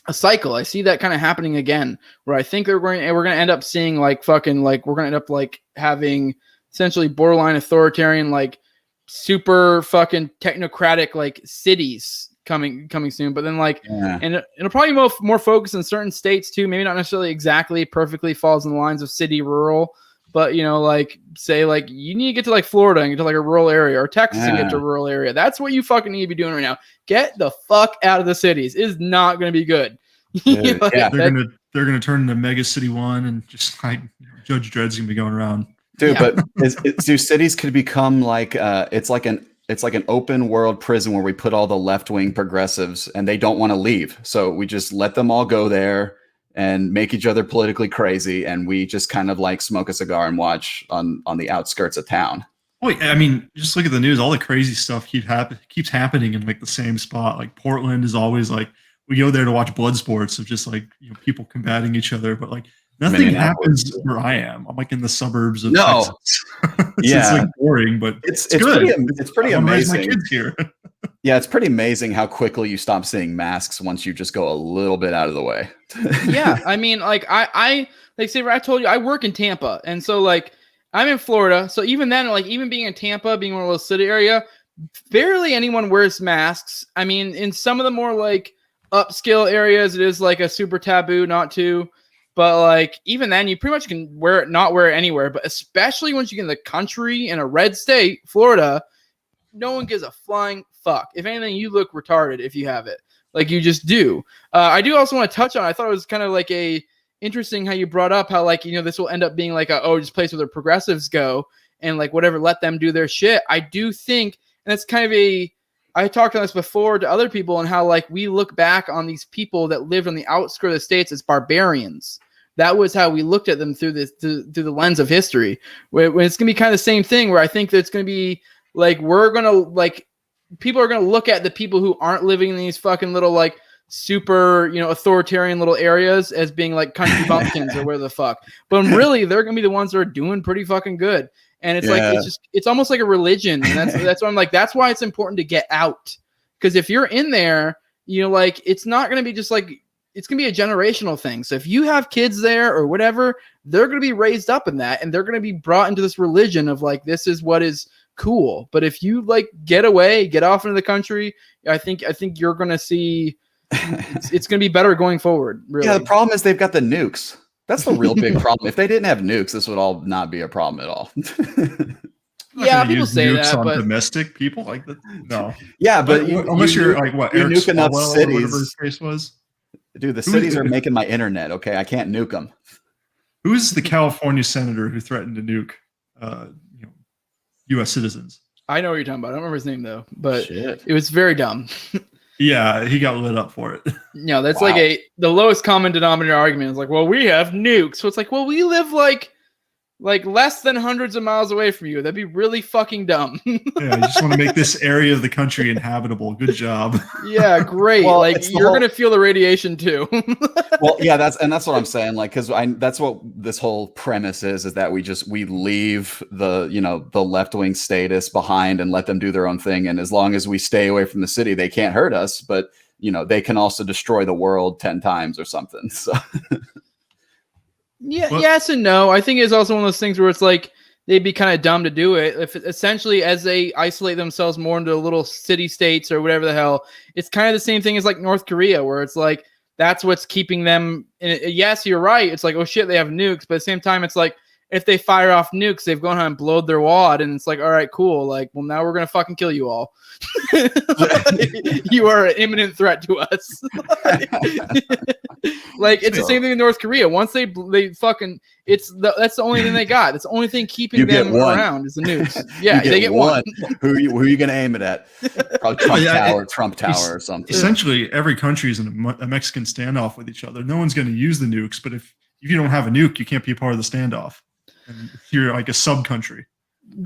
a cycle. I see that kind of happening again, where I think we're going to end up seeing like fucking, like we're going to end up like having essentially borderline authoritarian, like super fucking technocratic, like cities coming soon. But then like, and it'll probably more focus in certain states too. Maybe not necessarily exactly perfectly falls in the lines of city rural, but you know, like say like you need to get to like Florida and get to like a rural area, or Texas and get to a rural area. That's what you fucking need to be doing right now. Get the fuck out of the cities. It is not going to be good. Like, they're gonna turn into Mega City 1 and just like Judge Dredd's gonna be going around. Dude, but do cities could become like it's like an open world prison where we put all the left-wing progressives and they don't want to leave. So we just let them all go there and make each other politically crazy, and we just kind of like smoke a cigar and watch on the outskirts of town. Well, I mean, just look at the news. All the crazy stuff keeps happening in like the same spot. Like Portland is always like, we go there to watch blood sports of just like, you know, people combating each other, but like nothing happens where I am. I'm like in the suburbs of Texas. It's like boring, but it's good. It's pretty amazing. My kids here. Yeah, it's pretty amazing how quickly you stop seeing masks once you just go a little bit out of the way. Yeah, I mean, like I like say I told you I work in Tampa, and so like I'm in Florida, so even then, like even being in Tampa, being one of those city area, barely anyone wears masks. I mean, in some of the more like upscale areas, it is like a super taboo not to. But like even then, you pretty much can not wear it anywhere. But especially once you get in the country in a red state, Florida, no one gives a flying fuck. If anything, you look retarded if you have it. Like you just do. I do also want to touch on, I thought it was kind of like interesting how you brought up how like, you know, this will end up being like just place where the progressives go and like whatever, let them do their shit. I do think, and it's kind of I talked on this before to other people and how like we look back on these people that lived on the outskirts of the states as barbarians. That was how we looked at them through through the lens of history. When it's gonna be kind of the same thing, where I think that it's gonna be like people are gonna look at the people who aren't living in these fucking little like super, you know, authoritarian little areas as being like country bumpkins or where the fuck. But really, they're gonna be the ones that are doing pretty fucking good. And it's like it's almost like a religion. And that's why I'm like, that's why it's important to get out. Because if you're in there, you know, like it's not gonna be just like, it's gonna be a generational thing. So if you have kids there or whatever, they're gonna be raised up in that, and they're gonna be brought into this religion of like, this is what is cool. But if you like get off into the country, I think you're gonna see it's gonna be better going forward. Really. Yeah, the problem is they've got the nukes. That's the real big problem. If they didn't have nukes, this would all not be a problem at all. Yeah, people say that, on but domestic people like that, no. Yeah, but unless you're like what Eric nuke enough cities, or whatever his case was. Dude, the cities are making my internet. Okay, I can't nuke them. Who's the California senator who threatened to nuke, U.S. citizens? I know what you're talking about. I don't remember his name though, but it was very dumb. Yeah, he got lit up for it. No, that's like the lowest common denominator argument is like, well, we have nukes. So it's like, well, we live like like less than hundreds of miles away from you. That'd be really fucking dumb. Yeah, I just want to make this area of the country inhabitable. Good job. Yeah, great. Well, like it's the you're whole- gonna feel the radiation too. Well, yeah, that's what I'm saying. Like, because that's what this whole premise is that we leave the the left wing status behind and let them do their own thing. And as long as we stay away from the city, they can't hurt us. But they can also destroy the world 10 times or something. So. Yeah, Well- yes and no. I think it's also one of those things where it's like they'd be kind of dumb to do it. If essentially as they isolate themselves more into little city states or whatever the hell, it's kind of the same thing as like North Korea, where it's like that's what's keeping them. Yes, you're right. It's like, oh shit, they have nukes, but at the same time, it's like if they fire off nukes, they've gone ahead and blowed their wad, and it's like, all right, cool. Like, well, now we're gonna fucking kill you all. You are an imminent threat to us. Like it's the same thing in North Korea. Once they fucking, that's the only thing they got. That's the only thing keeping them around is the nukes. Yeah, they get one. Who are you gonna aim it at? Probably Trump Tower or something. Essentially, every country is in a Mexican standoff with each other. No one's going to use the nukes, but if you don't have a nuke, you can't be a part of the standoff. And if you're like a sub country.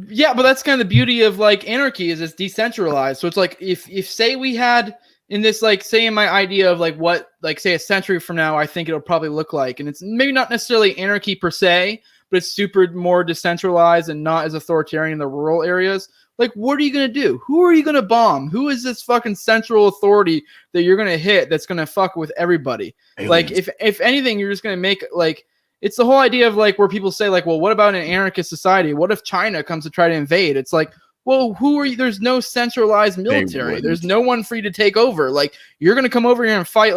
Yeah, but that's kind of the beauty of like anarchy is it's decentralized. So it's like if say we had in this, like say in my idea of like what like say a century from now I think it'll probably look like, and it's maybe not necessarily anarchy per se, but it's super more decentralized and not as authoritarian in the rural areas. Like, what are you going to do? Who are you going to bomb? Who is this fucking central authority that you're going to hit that's going to fuck with everybody? Aliens. Like, if anything, you're just going to make, like, it's the whole idea of, like, where people say, like, well, what about an anarchist society? What if China comes to try to invade? It's like, well, who are you? There's no centralized military. There's no one for you to take over. Like, you're going to come over here and fight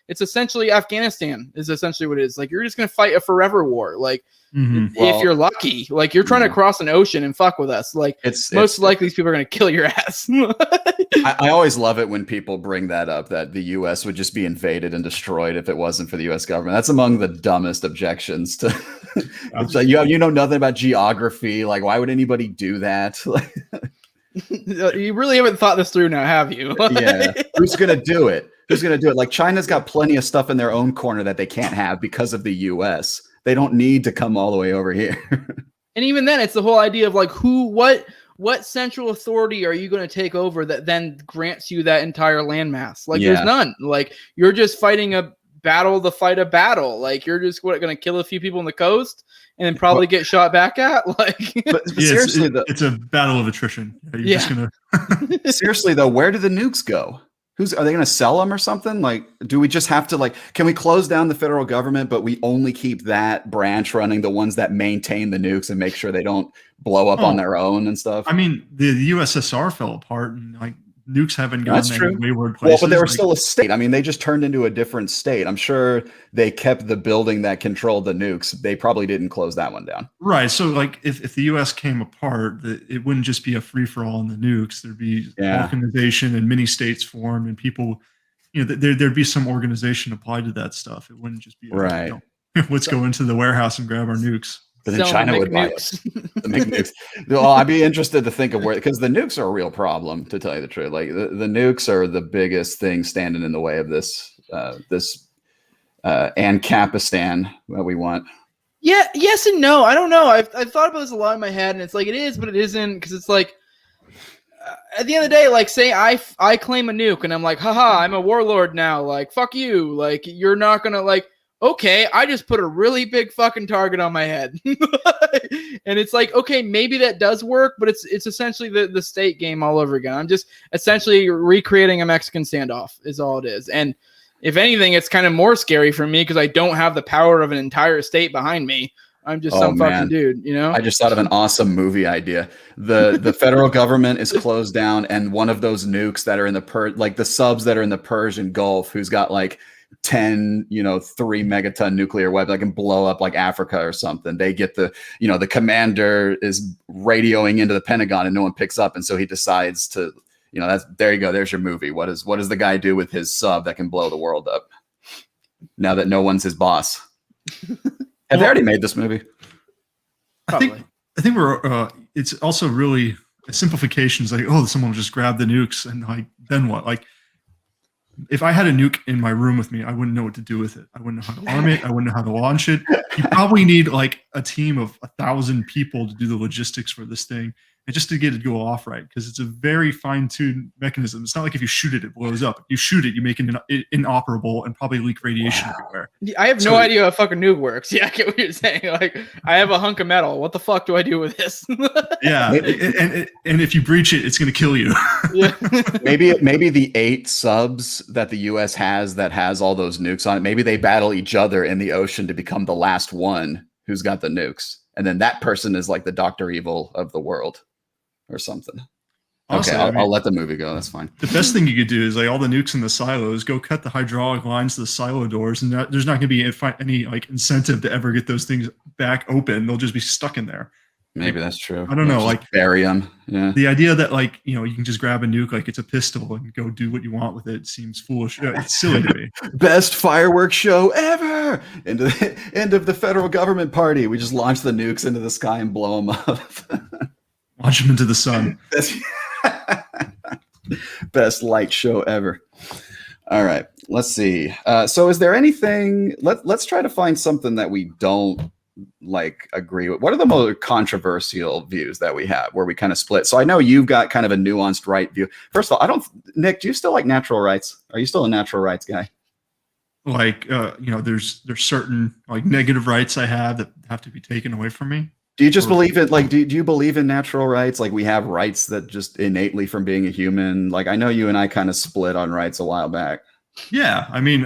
it's essentially Afghanistan is essentially what it is. Like, you're just going to fight a forever war. Like, if you're lucky, like you're trying to cross an ocean and fuck with us, like most likely these people are going to kill your ass. I always love it when people bring that up, that the U.S. would just be invaded and destroyed if it wasn't for the U.S. government. That's among the dumbest objections to. It's like, you know nothing about geography. Like, why would anybody do that? You really haven't thought this through now, have you? Yeah. Who's going to do it? Who's going to do it? Like, China's got plenty of stuff in their own corner that they can't have because of the U.S. They don't need to come all the way over here. And even then, it's the whole idea of like what central authority are you going to take over that then grants you that entire landmass? Like, there's none. Like, you're just fighting a battle to fight a battle. Like, you're just going to kill a few people on the coast and then probably get shot back at. Like, but seriously, it's a battle of attrition. You're just gonna. Seriously though, where do the nukes go? Are they going to sell them or something? Like, do we just have to, like, can we close down the federal government, but we only keep that branch running, the ones that maintain the nukes and make sure they don't blow up on their own and stuff? I mean, the USSR fell apart, and like nukes haven't gone any wayward places. Well, but they were still a state. I mean, they just turned into a different state. I'm sure they kept the building that controlled the nukes. They probably didn't close that one down. Right. So, like, if the U.S. came apart, it wouldn't just be a free-for-all in the nukes. There'd be organization and mini-states formed, and people, there'd be some organization applied to that stuff. It wouldn't just be, let's go into the warehouse and grab our nukes. But then China would buy us to make nukes. Well, I'd be interested to think of where, because the nukes are a real problem, to tell you the truth. Like the nukes are the biggest thing standing in the way of this Ancapistan that we want. Yeah, yes and no. I don't know. I've thought about this a lot in my head, and it's like it is, but it isn't, because it's like at the end of the day, like say I claim a nuke, and I'm like, haha, I'm a warlord now. Like, fuck you. Like, you're not gonna like. Okay, I just put a really big fucking target on my head. And it's like, okay, maybe that does work, but it's essentially the state game all over again. I'm just essentially recreating a Mexican standoff is all it is. And if anything, it's kind of more scary for me because I don't have the power of an entire state behind me. I'm just fucking dude, I just thought of an awesome movie idea. The federal government is closed down, and one of those nukes that are in the subs that are in the Persian Gulf, who's got like 10 3 megaton nuclear weapon that can blow up like Africa or something. They get the commander is radioing into the Pentagon and no one picks up, and so he decides to there you go, there's your movie. What does the guy do with his sub that can blow the world up now that no one's his boss? Have they already made this movie? I think we're it's also really a simplification. It's like, oh, someone will just grab the nukes and like then what? Like if I had a nuke in my room with me, I wouldn't know what to do with it. I wouldn't know how to arm it. I wouldn't know how to launch it. You probably need like a team of 1,000 people to do the logistics for this thing, and just to get it to go off right, because it's a very fine-tuned mechanism. It's not like if you shoot it, it blows up. If you shoot it, you make it inoperable and probably leak radiation everywhere. I have no idea how a fucking nuke works. Yeah, I get what you're saying. Like, I have a hunk of metal. What the fuck do I do with this? Yeah, and if you breach it, it's going to kill you. Yeah. maybe the 8 subs that the U.S. has that has all those nukes on it, maybe they battle each other in the ocean to become the last one who's got the nukes, and then that person is like the Dr. Evil of the world or something. Also, okay, I'll let the movie go. That's fine. The best thing you could do is like all the nukes in the silos, go cut the hydraulic lines to the silo doors, and there's not going to be any like incentive to ever get those things back open. They'll just be stuck in there. Maybe that's true. I don't know. Like bury them. Yeah. The idea that like, you know, you can just grab a nuke like it's a pistol and go do what you want with it seems foolish. It's silly to me. Best fireworks show ever. End of the federal government party. We just launch the nukes into the sky and blow them up. Launch them into the sun. Best light show ever. All right, let's see. So is there anything, let's try to find something that we don't like agree with. What are the most controversial views that we have where we kind of split? So I know you've got kind of a nuanced right view. First of all, Nick, do you still like natural rights? Are you still a natural rights guy? Like, you know, there's certain like negative rights I have that have to be taken away from me. Do you just believe it? Like, do you believe in natural rights? Like we have rights that just innately from being a human. Like I know you and I kind of split on rights a while back. Yeah. I mean,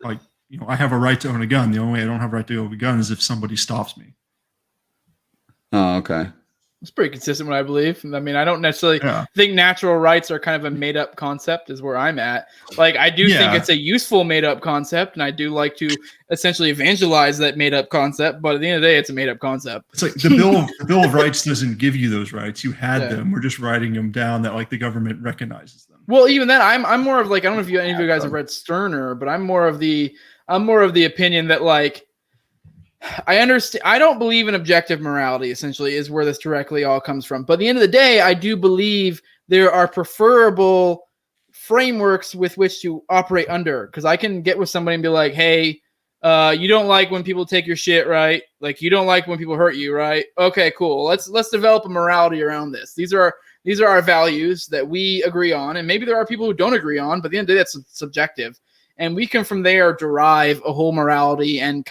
like, you know, I have a right to own a gun. The only way I don't have a right to own a gun is if somebody stops me. Oh, okay. It's pretty consistent, what I believe. I mean, I don't necessarily think natural rights are kind of a made-up concept is where I'm at. Like, I do think it's a useful made-up concept, and I do like to essentially evangelize that made-up concept, but at the end of the day, it's a made-up concept. It's like the Bill of Rights doesn't give you those rights. You had them. We're just writing them down that, like, the government recognizes them. Well, even then, I'm more of, like, I don't know if any of you guys have read Sterner, but I'm more of the opinion that, like, I understand. I don't believe in objective morality, essentially, is where this directly all comes from. But at the end of the day, I do believe there are preferable frameworks with which to operate under. Because I can get with somebody and be like, hey, you don't like when people take your shit, right? Like, you don't like when people hurt you, right? Okay, cool. Let's develop a morality around this. These are our values that we agree on. And maybe there are people who don't agree on, but at the end of the day, that's subjective. And we can from there derive a whole morality and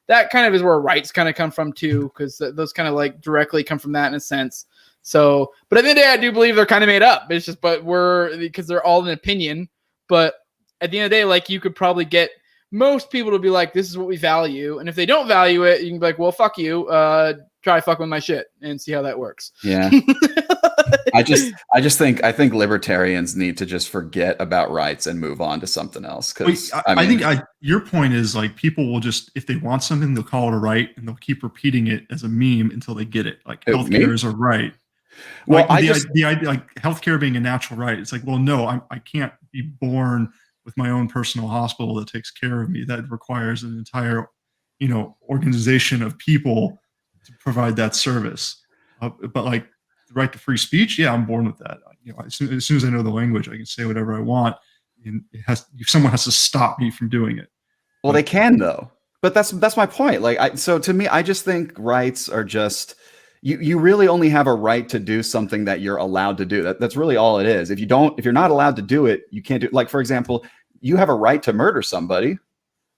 that kind of is where rights kind of come from too, because those kind of like directly come from that in a sense. So, but at the end of the day, I do believe they're kind of made up. It's just, because they're all an opinion. But at the end of the day, like you could probably get most people to be like, this is what we value. And if they don't value it, you can be like, well, fuck you. Try fuck with my shit and see how that works. Yeah. I think libertarians need to just forget about rights and move on to something else. Because I think your point is like people will just, if they want something, they'll call it a right and they'll keep repeating it as a meme until they get it. Like healthcare is a right. Well, like the idea, like healthcare being a natural right. It's like, well, no, I can't be born with my own personal hospital that takes care of me. That requires an entire, you know, organization of people to provide that service. But like, the right to free speech, yeah, I'm born with that. You know, as soon as I know the language, I can say whatever I want, and someone has to stop me from doing it. Well, they can though, but that's my point. Like, so to me, I just think rights are just you really only have a right to do something that you're allowed to do. That's really all it is. If you're not allowed to do it, you can't do. Like, for example, you have a right to murder somebody.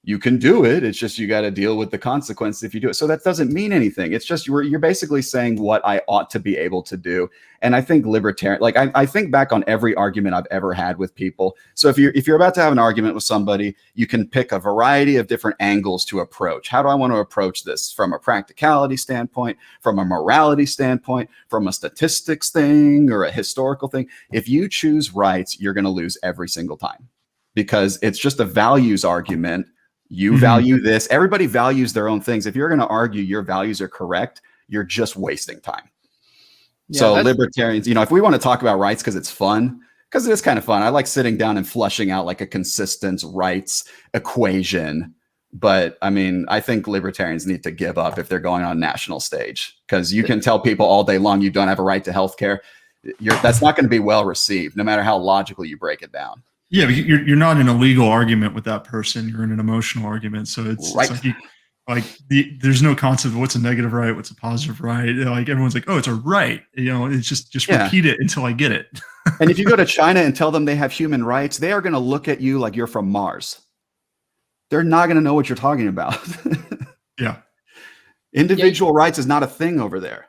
You can do it. It's just you got to deal with the consequences if you do it. So that doesn't mean anything. It's just you're basically saying what I ought to be able to do. And I think libertarian, like I think back on every argument I've ever had with people. So if you're about to have an argument with somebody, you can pick a variety of different angles to approach. How do I want to approach this from a practicality standpoint, from a morality standpoint, from a statistics thing or a historical thing? If you choose rights, you're going to lose every single time because it's just a values argument. You value this. Everybody values their own things. If you're going to argue your values are correct, you're just wasting time. Yeah, so libertarians, you know, if we want to talk about rights because it's fun, because it is kind of fun. I like sitting down and flushing out like a consistent rights equation. But I mean, I think libertarians need to give up if they're going on a national stage, because you can tell people all day long you don't have a right to healthcare. That's not going to be well received, no matter how logically you break it down. Yeah, but you're not in a legal argument with that person. You're in an emotional argument. So it's Right. there's no concept of what's a negative right, what's a positive right. Like everyone's like, oh, it's a right. It's just repeat it until I get it. And if you go to China and tell them they have human rights, they are going to look at you like you're from Mars. They're not going to know what you're talking about. Yeah. Individual rights is not a thing over there.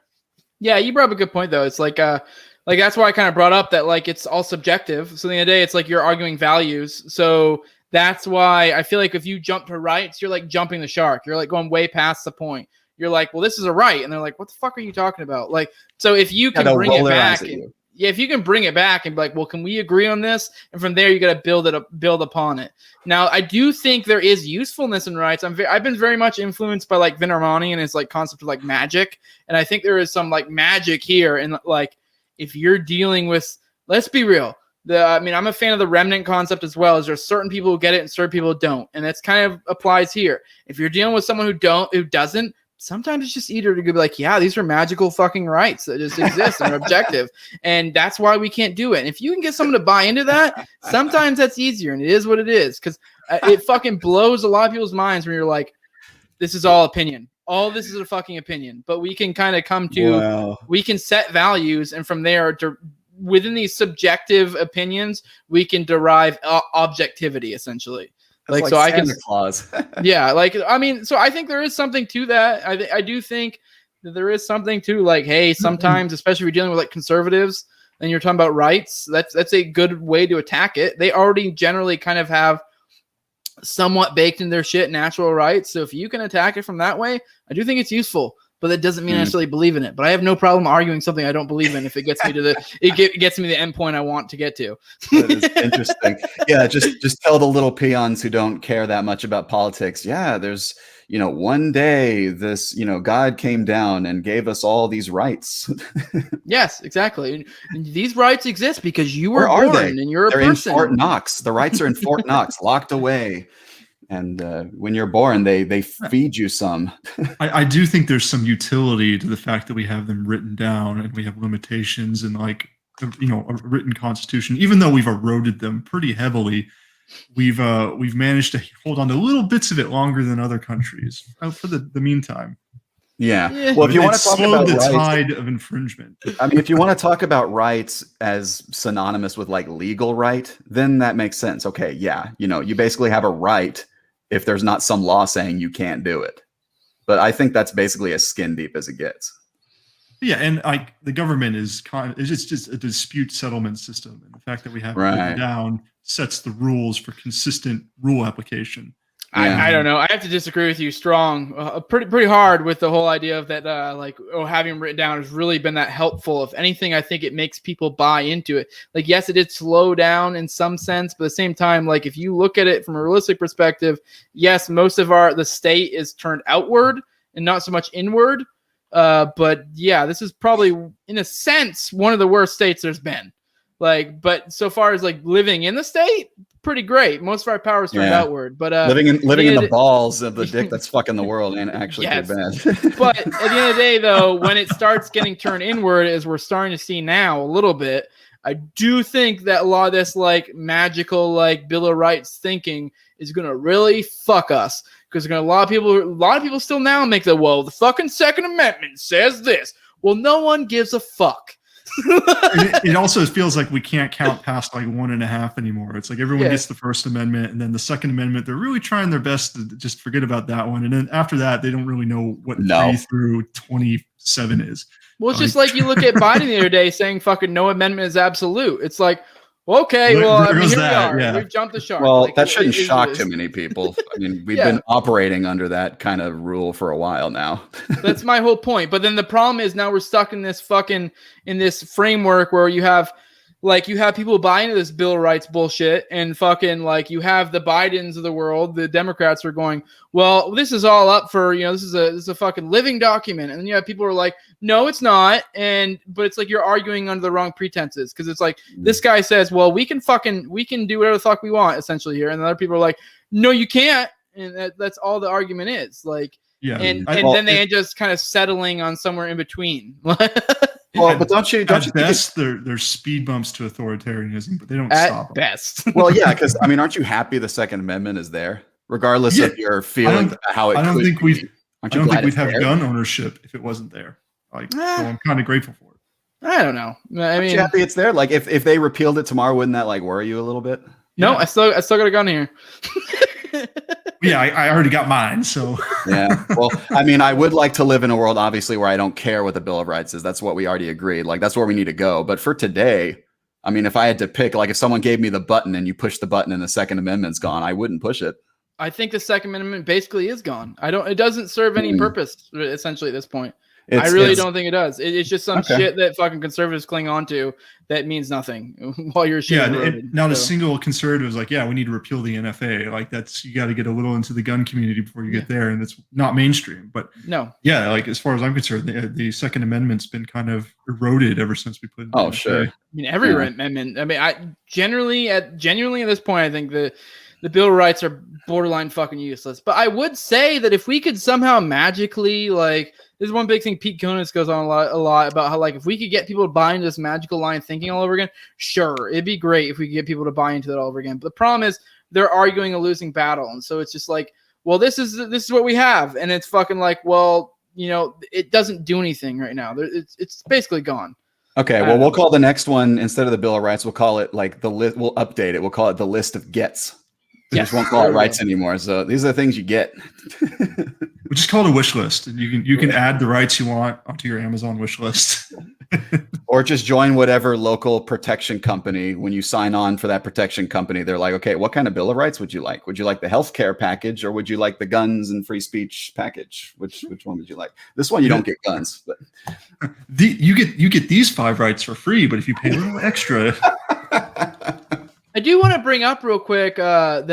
Yeah, you brought up a good point though. It's like that's why I kind of brought up that like it's all subjective. So at the end of the day, it's like you're arguing values. So that's why I feel like if you jump to rights, you're like jumping the shark. You're like going way past the point. You're like, well, this is a right, and they're like, what the fuck are you talking about? Like, so if you can bring it back, if you can bring it back and be like, well, can we agree on this? And from there, you got to build upon it. Now, I do think there is usefulness in rights. I've been very much influenced by like Vin Armani and his like concept of like magic, and I think there is some like magic here. And like, if you're dealing with, let's be real. I'm a fan of the remnant concept as well. Is there certain people who get it and certain people who don't, and that's kind of applies here. If you're dealing with someone who doesn't, sometimes it's just easier to be like, yeah, these are magical fucking rights that just exist and are objective, and that's why we can't do it. And if you can get someone to buy into that, sometimes that's easier, and it is what it is, because it fucking blows a lot of people's minds when you're like, this is all opinion. All this is a fucking opinion, but we can kind of come to, we can set values, and from there, within these subjective opinions, we can derive objectivity, essentially. Like so Santa Claus. Yeah, so I think there is something to that. I do think that there is something to like, hey, sometimes, especially if you're dealing with like conservatives and you're talking about rights, that's a good way to attack it. They already generally kind of have somewhat baked in their shit natural rights. So if you can attack it from that way, I do think it's useful. But that doesn't mean I necessarily believe in it. But I have no problem arguing something I don't believe in if it gets me to gets me the end point I want to get to. That is interesting. Yeah, just tell the little peons who don't care that much about politics. Yeah, there's one day this God came down and gave us all these rights. Yes, exactly. And these rights exist because you were born and you're a person. In Fort Knox. The rights are in Fort Knox, locked away. And when you're born, they feed you some. I do think there's some utility to the fact that we have them written down and we have limitations and a written constitution. Even though we've eroded them pretty heavily, we've managed to hold on to little bits of it longer than other countries for the meantime. Yeah. Well, if you want to talk about the tide of infringement, if you want to talk about rights as synonymous with like legal right, then that makes sense. Okay. Yeah. You basically have a right if there's not some law saying you can't do it. But I think that's basically as skin deep as it gets. Yeah, and the government is just a dispute settlement system, and the fact that we have it written down sets the rules for consistent rule application. I don't know. I have to disagree with you strong, pretty hard with the whole idea of that. Having them written down has really been that helpful. If anything, I think it makes people buy into it. Like, yes, it did slow down in some sense, but at the same time, like if you look at it from a realistic perspective, yes, most of the state is turned outward and not so much inward. But yeah, this is probably in a sense one of the worst states there's been. But so far as like living in the state, pretty great. Most of our power is turned outward, but living in the balls of the dick that's fucking the world ain't actually too bad. But at the end of the day, though, when it starts getting turned inward, as we're starting to see now a little bit, I do think that a lot of this like magical like Bill of Rights thinking is gonna really fuck us, because a lot of people still now make the fucking Second Amendment says this. Well, no one gives a fuck. It also feels like we can't count past like 1.5 anymore. It's like everyone gets the First Amendment, and then the Second Amendment, they're really trying their best to just forget about that one. And then after that, they don't really know what 3 through 27 is. Well, it's just like you look at Biden the other day saying fucking no amendment is absolute. It's like, okay, well, here we are. Yeah. We've jumped the shark. Well, that shouldn't shock too many people. I mean, we've been operating under that kind of rule for a while now. That's my whole point. But then the problem is now we're stuck in this framework where you have people buy into this Bill of Rights bullshit, and fucking like you have the Bidens of the world, the Democrats are going, well, this is all up for, this is a fucking living document. And then you have people who are like, no, it's not. But it's like you're arguing under the wrong pretenses, because it's like this guy says, well, we can do whatever the fuck we want essentially here. And other people are like, no, you can't. And that's all the argument is. Like, and then they end just kind of settling on somewhere in between. Well, but don't you At think best, they're speed bumps to authoritarianism, but they don't At stop them. best. well, yeah, because I mean, aren't you happy the Second Amendment is there, regardless Yeah, of your feelings about how it I don't could think be? we'd Aren't I you don't glad think we'd it's have there? gun ownership if it wasn't there. Like, so Ah. I'm kind of grateful for it. I don't know. I Aren't you mean, happy it's there? Like, if they repealed it tomorrow, wouldn't that like worry you a little bit? no, Yeah. I still got a gun here. Yeah, I already got mine, so Yeah. Well, I mean, I would like to live in a world, obviously, where I don't care what the Bill of Rights is. That's what we already agreed. Like, that's where we need to go. But for today, I mean, if I had to pick, like, if someone gave me the button and you push the button and the Second Amendment's gone, I wouldn't push it. I think the Second Amendment basically is gone. It doesn't serve any purpose essentially at this point. I really don't think it does. It's just some shit that fucking conservatives cling on to that means nothing while you're shit. Not a single conservative is like, yeah, we need to repeal the NFA. Like, that's, you got to get a little into the gun community before you get there, and it's not mainstream. But no, yeah, like as far as I'm concerned, the Second Amendment's been kind of eroded ever since we put it in the NFA. Sure. I mean, every amendment. I mean, genuinely at this point, I think the Bill of Rights are borderline fucking useless. But I would say that if we could somehow magically, like, this is one big thing Pete Konis goes on a lot about, how, like, if we could get people to buy into this magical line of thinking all over again, sure, it'd be great if we could get people to buy into that all over again. But the problem is they're arguing a losing battle. And so it's just like, well, this is what we have. And it's fucking like, well, you know, it doesn't do anything right now. It's basically gone. Okay, well, we'll call the next one, instead of the Bill of Rights, we'll call it like the list. We'll update it. We'll call it the list of gets. We just won't call it rights anymore. So these are the things you get. We just call it a wish list, and you can add the rights you want onto your Amazon wish list. Or just join whatever local protection company. When you sign on for that protection company, they're like, okay, what kind of Bill of Rights would you like? Would you like the healthcare package, or would you like the guns and free speech package? Which one would you like? This one you don't get guns, but You get these 5 rights for free, but if you pay a little extra. I do want to bring up real quick that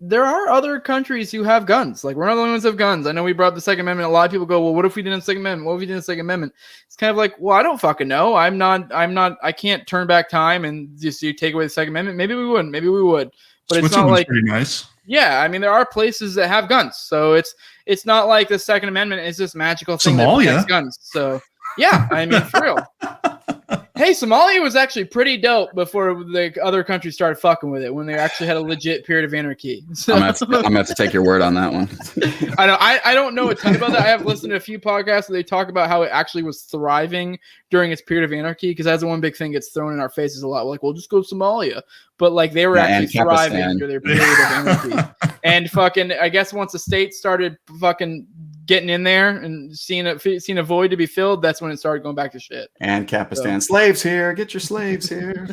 there are other countries who have guns. Like, we're not the only ones who have guns. I know we brought up the Second Amendment. A lot of people go, well, what if we didn't have the Second Amendment? What if we didn't have the Second Amendment? It's kind of like, well, I don't fucking know. I can't turn back time and just you take away the Second Amendment. Maybe we wouldn't. Maybe we would. But it's not like, pretty nice. Yeah, I mean, there are places that have guns. So it's not like the Second Amendment is this magical thing that protects guns. So yeah, I mean, for real. Hey, Somalia was actually pretty dope before the other countries started fucking with it, when they actually had a legit period of anarchy. So, I'm gonna have to take your word on that one. I don't know a ton about that. I have listened to a few podcasts where they talk about how it actually was thriving during its period of anarchy, because that's the one big thing gets thrown in our faces a lot. We're like, well, just go to Somalia. But like, they were actually thriving during their period of anarchy. And fucking, I guess once the state started fucking getting in there and seeing a void to be filled, that's when it started going back to shit. And Capistan, slaves here, get your slaves here.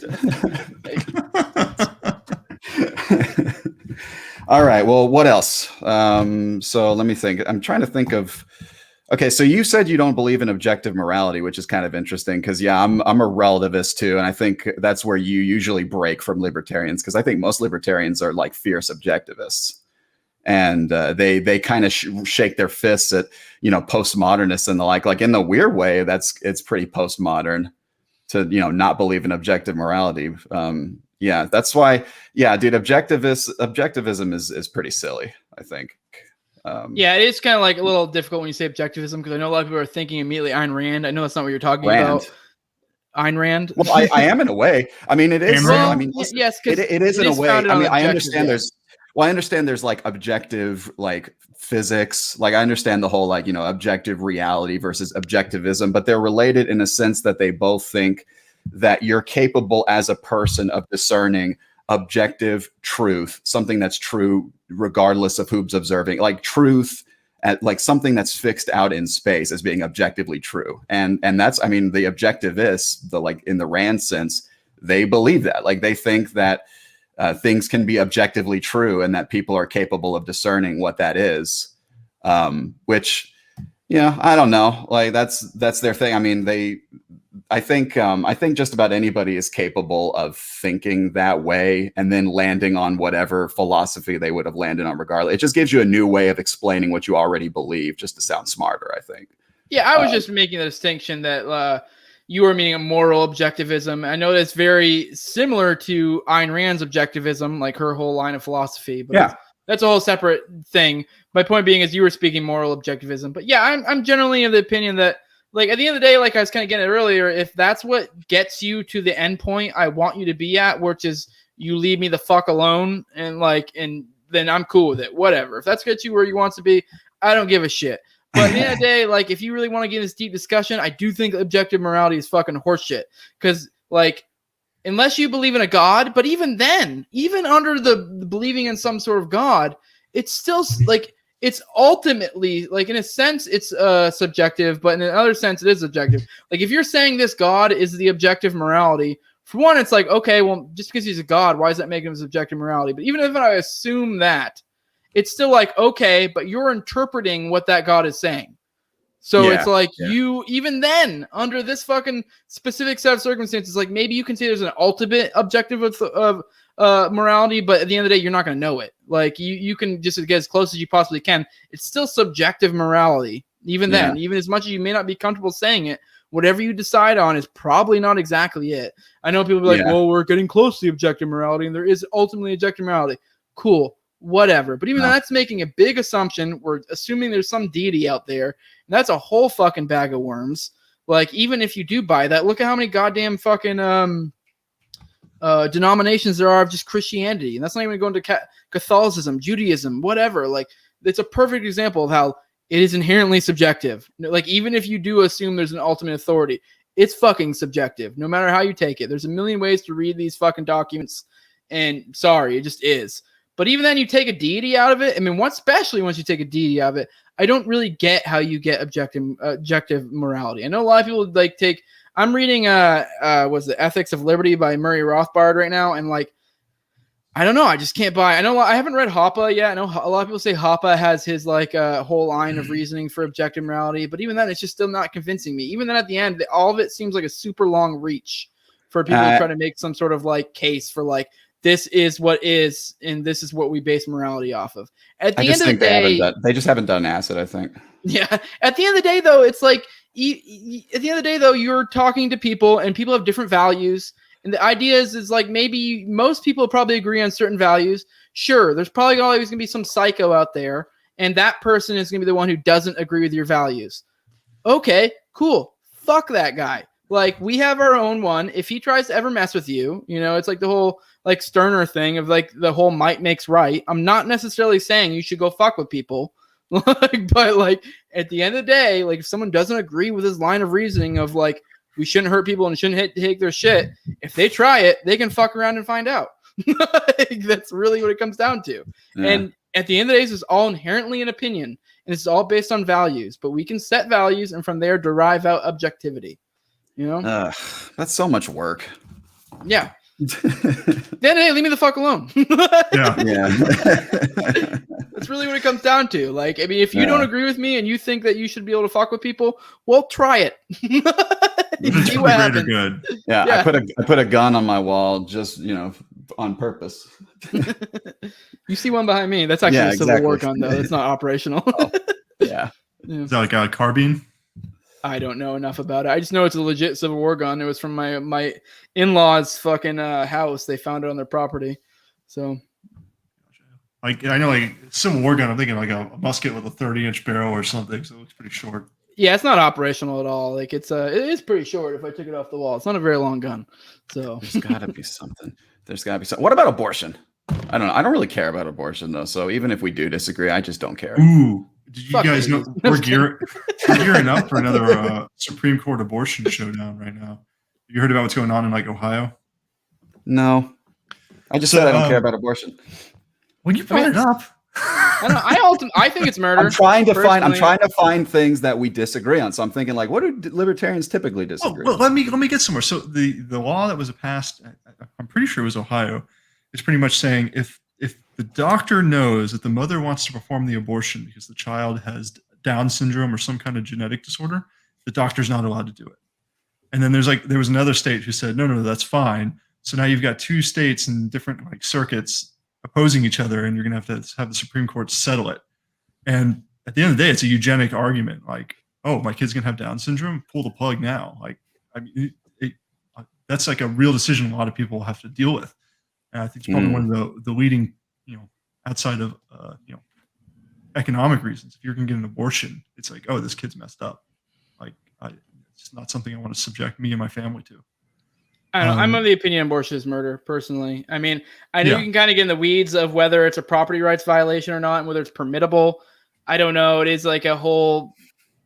All right, well, what else? So let me think. I'm trying to think of. Okay, so you said you don't believe in objective morality, which is kind of interesting, because I'm a relativist too, and I think that's where you usually break from libertarians, because I think most libertarians are like fierce objectivists. And they kind of shake their fists at, you know, postmodernists and the like in the weird way. It's pretty postmodern to, you know, not believe in objective morality. Yeah, that's why. Yeah, dude, objectivism is pretty silly, I think. Yeah, it is kind of like a little difficult when you say objectivism, because I know a lot of people are thinking immediately Ayn Rand. I know that's not what you're talking about. Ayn Rand. Well, I am in a way. I mean, it is. I mean, yes, it is in a way. I mean, I understand there's like objective, like physics. Like, I understand the whole, like, you know, objective reality versus objectivism, but they're related in a sense that they both think that you're capable as a person of discerning objective truth, something that's true regardless of who's observing, like truth at like something that's fixed out in space as being objectively true. And that's, I mean, the objectivists, the, like, in the Rand sense, they believe that, like, they think that things can be objectively true and that people are capable of discerning what that is, which, you know, I don't know, like, that's their thing. I mean, I think just about anybody is capable of thinking that way and then landing on whatever philosophy they would have landed on regardless. It just gives you a new way of explaining what you already believe, just to sound smarter, I think. Yeah, I was just making the distinction that you were meaning a moral objectivism. I know that's very similar to Ayn Rand's objectivism, like her whole line of philosophy. But yeah, that's a whole separate thing. My point being is you were speaking moral objectivism. But yeah, I'm generally of the opinion that like at the end of the day, like I was kind of getting at earlier, if that's what gets you to the end point I want you to be at, which is you leave me the fuck alone, and then I'm cool with it. Whatever. If that's gets you where you want to be, I don't give a shit. But at the end of the day, like if you really want to get this deep discussion, I do think objective morality is fucking horseshit. Because like, unless you believe in a God, but even then, even under the believing in some sort of God, it's still like it's ultimately like in a sense it's subjective, but in another sense it is objective. Like if you're saying this God is the objective morality, for one, it's like okay, well, just because he's a God, why does that make him subjective morality? But even if I assume that, it's still like okay, but you're interpreting what that God is saying. So it's like you, even then, under this fucking specific set of circumstances, like maybe you can say there's an ultimate objective of morality, but at the end of the day, you're not going to know it. Like you can just get as close as you possibly can. It's still subjective morality. Even then, even as much as you may not be comfortable saying it, whatever you decide on is probably not exactly it. I know people be like, well, we're getting close to the objective morality, and there is ultimately objective morality. Cool. Whatever. But even that's making a big assumption. We're assuming there's some deity out there. And that's a whole fucking bag of worms. Like, even if you do buy that, look at how many goddamn fucking denominations there are of just Christianity. And that's not even going to Catholicism, Judaism, whatever. Like, it's a perfect example of how it is inherently subjective. Like, even if you do assume there's an ultimate authority, it's fucking subjective, no matter how you take it. There's a million ways to read these fucking documents. And sorry, it just is. But even then, you take a deity out of it. I mean, especially once you take a deity out of it, I don't really get how you get objective morality. I know a lot of people like take. I'm reading was the Ethics of Liberty by Murray Rothbard right now, and like, I don't know. I just can't buy. I haven't read Hoppe yet. I know a lot of people say Hoppe has his like whole line of reasoning for objective morality, but even then, it's just still not convincing me. Even then, at the end, all of it seems like a super long reach for people to try to make some sort of like case for like. This is what is, and this is what we base morality off of. At the end of the day, they just haven't done acid, I think. Yeah. At the end of the day, though, it's like at the end of the day, though, you're talking to people, and people have different values. And the idea is like maybe most people probably agree on certain values. Sure, there's probably always going to be some psycho out there, and that person is going to be the one who doesn't agree with your values. Okay, cool. Fuck that guy. Like, we have our own one. If he tries to ever mess with you, it's like the whole like Sterner thing of like the whole might makes right. I'm not necessarily saying you should go fuck with people, but like at the end of the day, like if someone doesn't agree with his line of reasoning of like we shouldn't hurt people and shouldn't take their shit, if they try it, they can fuck around and find out. That's really what it comes down to. Yeah. And at the end of the day, this is all inherently an opinion, and it's all based on values. But we can set values and from there derive out objectivity. That's so much work. Yeah. Then hey, leave me the fuck alone. Yeah. That's really what it comes down to. Like, I mean, if you don't agree with me and you think that you should be able to fuck with people, well, try it. See what happens. Good. Yeah. I put a gun on my wall just on purpose. You see one behind me. That's actually a Civil War gun, though. It's not operational. Yeah. Is that like a carbine? I don't know enough about it. I just know it's a legit Civil War gun. It was from my in-laws' fucking house. They found it on their property. So, like I know, like Civil War gun. I'm thinking like a musket with a 30-inch barrel or something. So it looks pretty short. Yeah, it's not operational at all. Like it is pretty short. If I took it off the wall, it's not a very long gun. So there's got to be something. What about abortion? I don't know. I don't really care about abortion though. So even if we do disagree, I just don't care. Ooh. Did you guys know we're gearing up for another Supreme Court abortion showdown right now? You heard about what's going on in like Ohio? No, I just said I don't care about abortion. When you brought it up, I think it's murder. I'm trying to find things that we disagree on. So I'm thinking like, what do libertarians typically disagree? Well, let me get somewhere. So the law that was passed, I'm pretty sure it was Ohio, is pretty much saying if the doctor knows that the mother wants to perform the abortion because the child has Down syndrome or some kind of genetic disorder, the doctor's not allowed to do it. And then there was another state who said, no, that's fine. So now you've got two states in different like circuits opposing each other, and you're going to have the Supreme Court settle it. And at the end of the day, it's a eugenic argument. Like, oh, my kid's going to have Down syndrome? Pull the plug now. Like, I mean, that's like a real decision a lot of people have to deal with. And I think it's probably one of the leading, outside of, economic reasons. If you're going to get an abortion, it's like, oh, this kid's messed up. Like, it's not something I want to subject me and my family to. I don't know. I'm of the opinion abortion is murder, personally. I mean, I know you can kind of get in the weeds of whether it's a property rights violation or not and whether it's permittable. I don't know. It is like a whole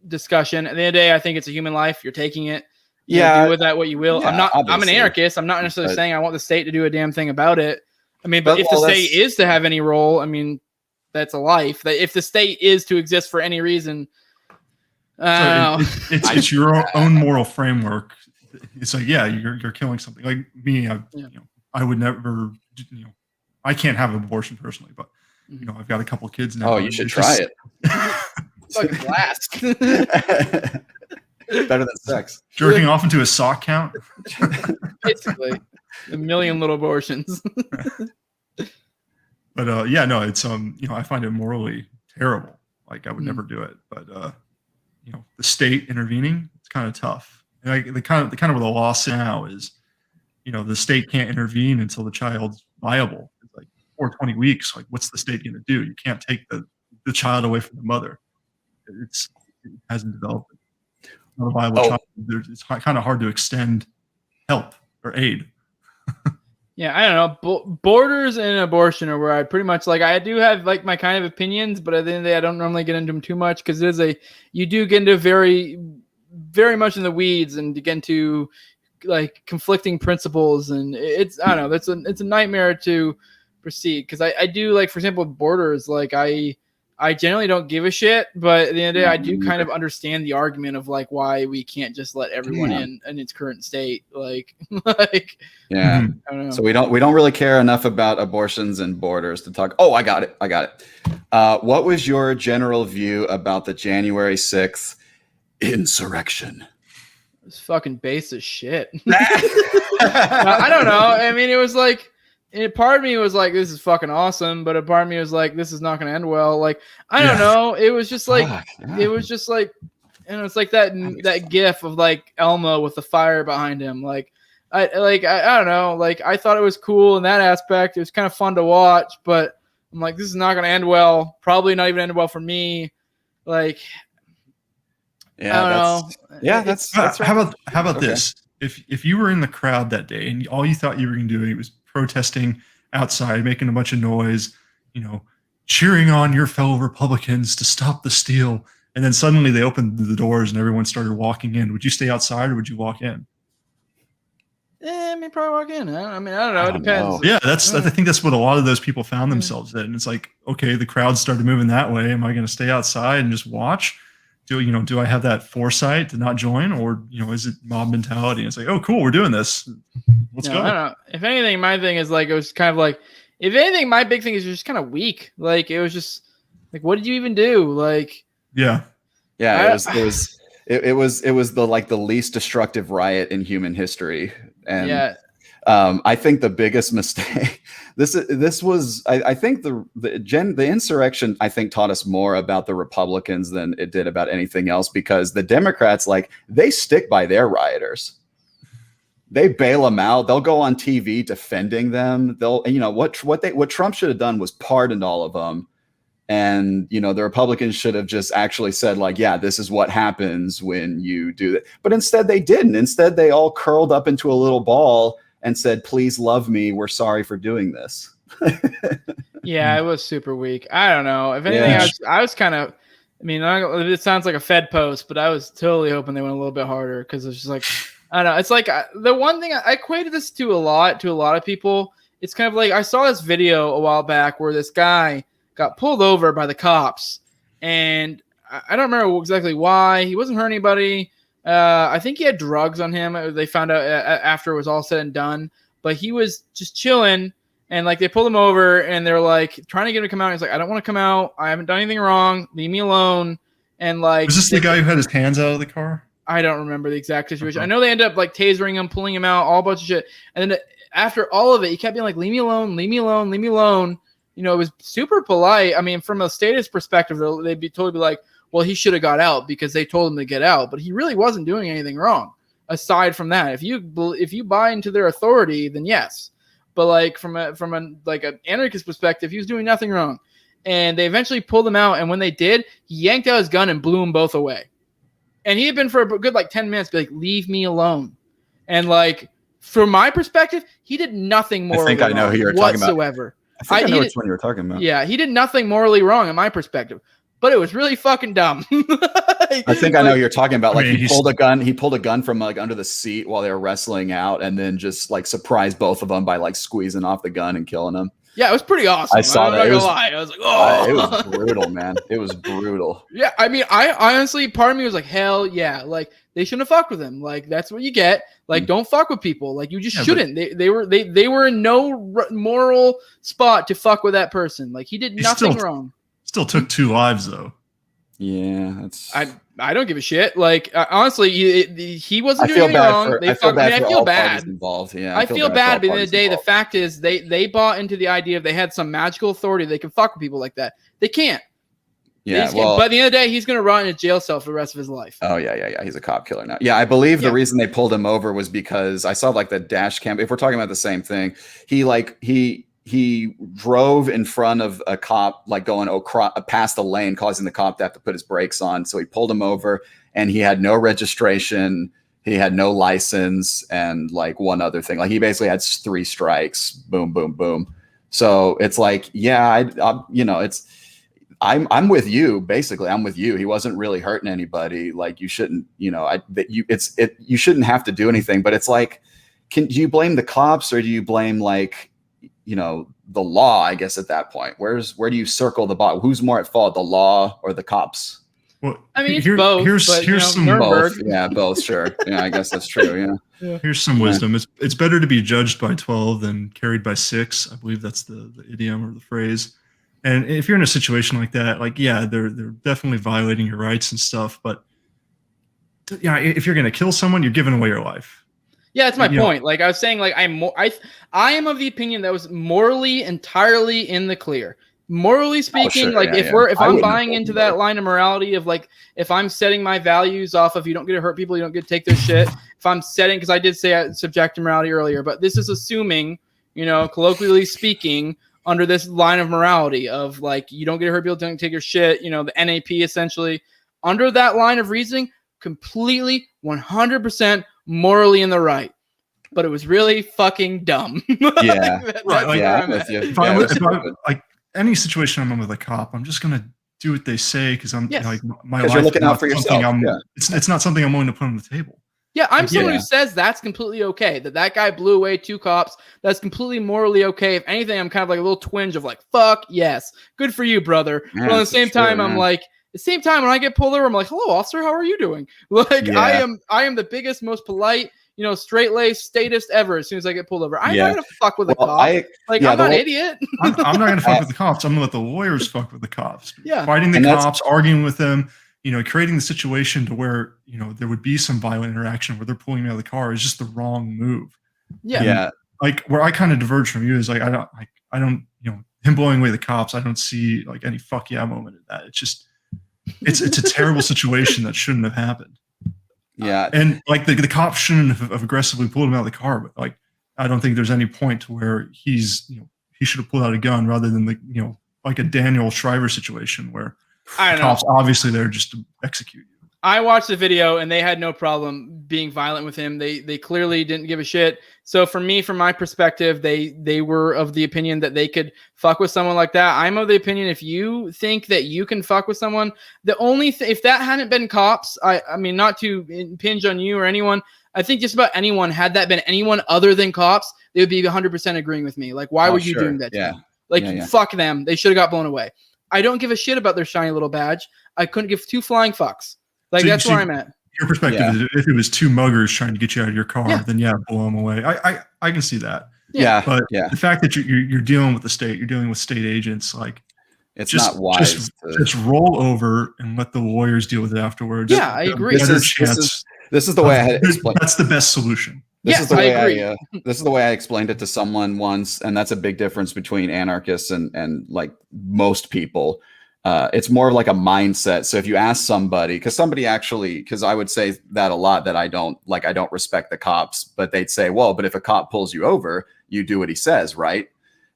discussion. At the end of the day, I think it's a human life. You're taking it. Do with that what you will. Yeah, I'm an anarchist. I'm not necessarily saying I want the state to do a damn thing about it. I mean, but if the state is to have any role, I mean, that's a life. That if the state is to exist for any reason, it's your own moral framework. It's like, yeah, you're killing something. Like me, I would never, I can't have an abortion personally, but I've got a couple of kids now. Oh, you should try it. It's like blast. Better than sex. Jerking off into a sock count. Basically, a million little abortions. But it's I find it morally terrible. Like I would never do it. But the state intervening, it's kind of tough. And the kind of where the law now is, the state can't intervene until the child's viable. It's like 20 weeks. Like, what's the state going to do? You can't take the child away from the mother. It hasn't developed. It's not a viable child. It's kind of hard to extend help or aid. Yeah, I don't know. Borders and abortion are where I pretty much I do have my kind of opinions, but at the end of the day, I don't normally get into them too much because you do get into very, very much in the weeds and get into conflicting principles, and it's I don't know. It's a nightmare to proceed because I do for example, borders. I generally don't give a shit, but at the end of the day, I do kind of understand the argument of why we can't just let everyone in its current state. I don't know. So we don't really care enough about abortions and borders to talk. Oh, I got it. What was your general view about the January 6th insurrection? It's fucking base as shit. I don't know. I mean, it was part of me was this is fucking awesome, but a part of me was this is not going to end well. I don't know. It was just it was just it's like that gif of Elmo with the fire behind him. I don't know. I thought it was cool in that aspect. It was kind of fun to watch, but I'm this is not going to end well. Probably not even end well for me. I don't know. Yeah, that's right. How about this? If you were in the crowd that day and all you thought you were going to do was protesting outside, making a bunch of noise, cheering on your fellow Republicans to stop the steal, and then suddenly they opened the doors and everyone started walking in, would you stay outside or would you walk in? I mean, probably walk in. I mean, I don't know. It depends. Yeah, I think that's what a lot of those people found themselves in. It's okay, the crowd started moving that way. Am I going to stay outside and just watch? Do I have that foresight to not join, or is it mob mentality? And it's oh, cool, we're doing this. Let's go. I don't know. If anything, my thing is it was kind of if anything, my big thing is just kind of weak. It was just what did you even do? It was the least destructive riot in human history, and I think the biggest mistake. This was I think the insurrection I think taught us more about the Republicans than it did about anything else, because the Democrats they stick by their rioters. They bail them out. They'll go on TV defending them. They'll what Trump should have done was pardoned all of them. And, the Republicans should have just actually said this is what happens when you do that. But instead they didn't. Instead, they all curled up into a little ball and said, please love me. We're sorry for doing this. Yeah, it was super weak. I don't know. If anything, I was kind of, I mean, it sounds like a Fed post, but I was totally hoping they went a little bit harder because it's just I don't know. It's the one thing I equated this to a lot of people. It's kind of I saw this video a while back where this guy got pulled over by the cops, and I don't remember exactly why. He wasn't hurting anybody. I think he had drugs on him. They found out after it was all said and done, but he was just chilling, and they pulled him over and they're trying to get him to come out. He's I don't want to come out. I haven't done anything wrong. Leave me alone. And was this the guy who had his hands out of the car? I don't remember the exact situation. I know they ended up tasering him, pulling him out, all bunch of shit. And then after all of it, he kept being leave me alone, leave me alone, leave me alone. It was super polite. I mean, from a status perspective, they'd be totally well, he should have got out because they told him to get out, but he really wasn't doing anything wrong. Aside from that, if you buy into their authority, then yes. But from an anarchist perspective, he was doing nothing wrong. And they eventually pulled him out, and when they did, he yanked out his gun and blew them both away. And he had been for a good like 10 minutes, be like, leave me alone. And like, from my perspective, he did nothing morally I know who you're whatsoever. talking about. I think I know which one you were talking about. Yeah, he did nothing morally wrong in my perspective, but it was really fucking dumb. I think I know who you're talking about. Like, he pulled a gun from like under the seat while they were wrestling out, and then just like surprised both of them by like squeezing off the gun and killing them. Yeah, it was pretty awesome. I saw that. I was like, oh, it was brutal, man. It was brutal. Yeah, I mean, I honestly, part of me was like, hell yeah, like they shouldn't have fucked with him. Like that's what you get. Like, don't fuck with people. Like you just shouldn't. They were in no moral spot to fuck with that person. Like he did nothing wrong. Still took 2 lives though. Yeah, that's. I don't give a shit. Like honestly, he wasn't doing anything wrong. I feel bad. Involved. Yeah, I feel bad. But at the end of the day, the fact is they bought into the idea of they had some magical authority. They can fuck with people like that. They can't. Yeah, but at the end of the day, he's going to rot in a jail cell for the rest of his life. Oh yeah. He's a cop killer now. Yeah, I believe the reason they pulled him over was because I saw like the dash cam. If we're talking about the same thing, he drove in front of a cop, like going past the lane, causing the cop to have to put his brakes on. So he pulled him over, and he had no registration, he had no license, and like one other thing. Like he basically had 3 strikes. Boom, boom, boom. So it's like, yeah, I'm with you. Basically, I'm with you. He wasn't really hurting anybody. Like you shouldn't, you shouldn't have to do anything. But it's like, do you blame the cops or do you blame like, the law? I guess at that point, where do you circle the bot? Who's more at fault, the law or the cops? Well, I mean, it's both. Here's some both. Yeah, both. Sure. Yeah, I guess that's true. Yeah. Here's some wisdom. It's better to be judged by 12 than carried by 6. I believe that's the idiom or the phrase. And if you're in a situation like that, like, yeah, they're definitely violating your rights and stuff. But yeah, if you're going to kill someone, you're giving away your life. Yeah, that's my point. Like I was saying, like I am of the opinion that was morally entirely in the clear. Morally speaking, if I'm buying into that line of morality of like, if I'm setting my values off of you don't get to hurt people, you don't get to take their shit. If I'm setting, because I did say subject to morality earlier, but this is assuming, colloquially speaking, under this line of morality of like, you don't get to hurt people, don't take your shit, the NAP essentially. Under that line of reasoning, completely 100% morally in the right. But it was really fucking dumb. Yeah. If I like any situation I'm in with a cop, I'm just going to do what they say because I'm like my life. You're looking out for yourself. It's not something I'm willing to put on the table. Yeah, I'm someone who says that's completely okay. That guy blew away 2 cops. That's completely morally okay. If anything, I'm kind of like a little twinge of like, fuck yes, good for you, brother. But at the same time, I'm like, at the same time when I get pulled over, I'm like, hello, officer, how are you doing? Like, I am the biggest, most polite, straight-laced statist ever. As soon as I get pulled over, I'm not gonna fuck with a cop. I'm not an idiot. I'm not gonna fuck with the cops. I'm gonna let the lawyers fuck with the cops. Yeah, fighting the cops, arguing with them. Creating the situation to where, there would be some violent interaction where they're pulling me out of the car is just the wrong move. Yeah. Yeah. Like where I kind of diverge from you is like, I don't, him blowing away the cops. I don't see like any fuck yeah moment in that. It's just, it's a terrible situation that shouldn't have happened. Yeah. And like the cops shouldn't have aggressively pulled him out of the car, but like, I don't think there's any point to where he should have pulled out a gun rather than like a Daniel Shriver situation where, I don't know. Cops obviously there just to execute you. I watched the video and they had no problem being violent with him. They clearly didn't give a shit. So for me, from my perspective, they were of the opinion that they could fuck with someone like that. I'm of the opinion if you think that you can fuck with someone, the only if that hadn't been cops, I mean, not to impinge on you or anyone, I think just about anyone, had that been anyone other than cops, they would be 100% agreeing with me. Like, why were you doing that to me? Like, fuck them. They should have got blown away. I don't give a shit about their shiny little badge. I couldn't give 2 flying fucks. Like, that's where I'm at. Your perspective is if it was 2 muggers trying to get you out of your car, then blow them away. I can see that. Yeah. But the fact that you're dealing with the state, you're dealing with state agents, like it's not wise. Just roll over and let the lawyers deal with it afterwards. Yeah, I agree. This is the way I had explained. That's the best solution. This is the way I explained it to someone once, and that's a big difference between anarchists and like most people. It's more like a mindset. So if you ask somebody, because I would say that a lot, that I don't respect the cops, but they'd say, well, but if a cop pulls you over, you do what he says, right?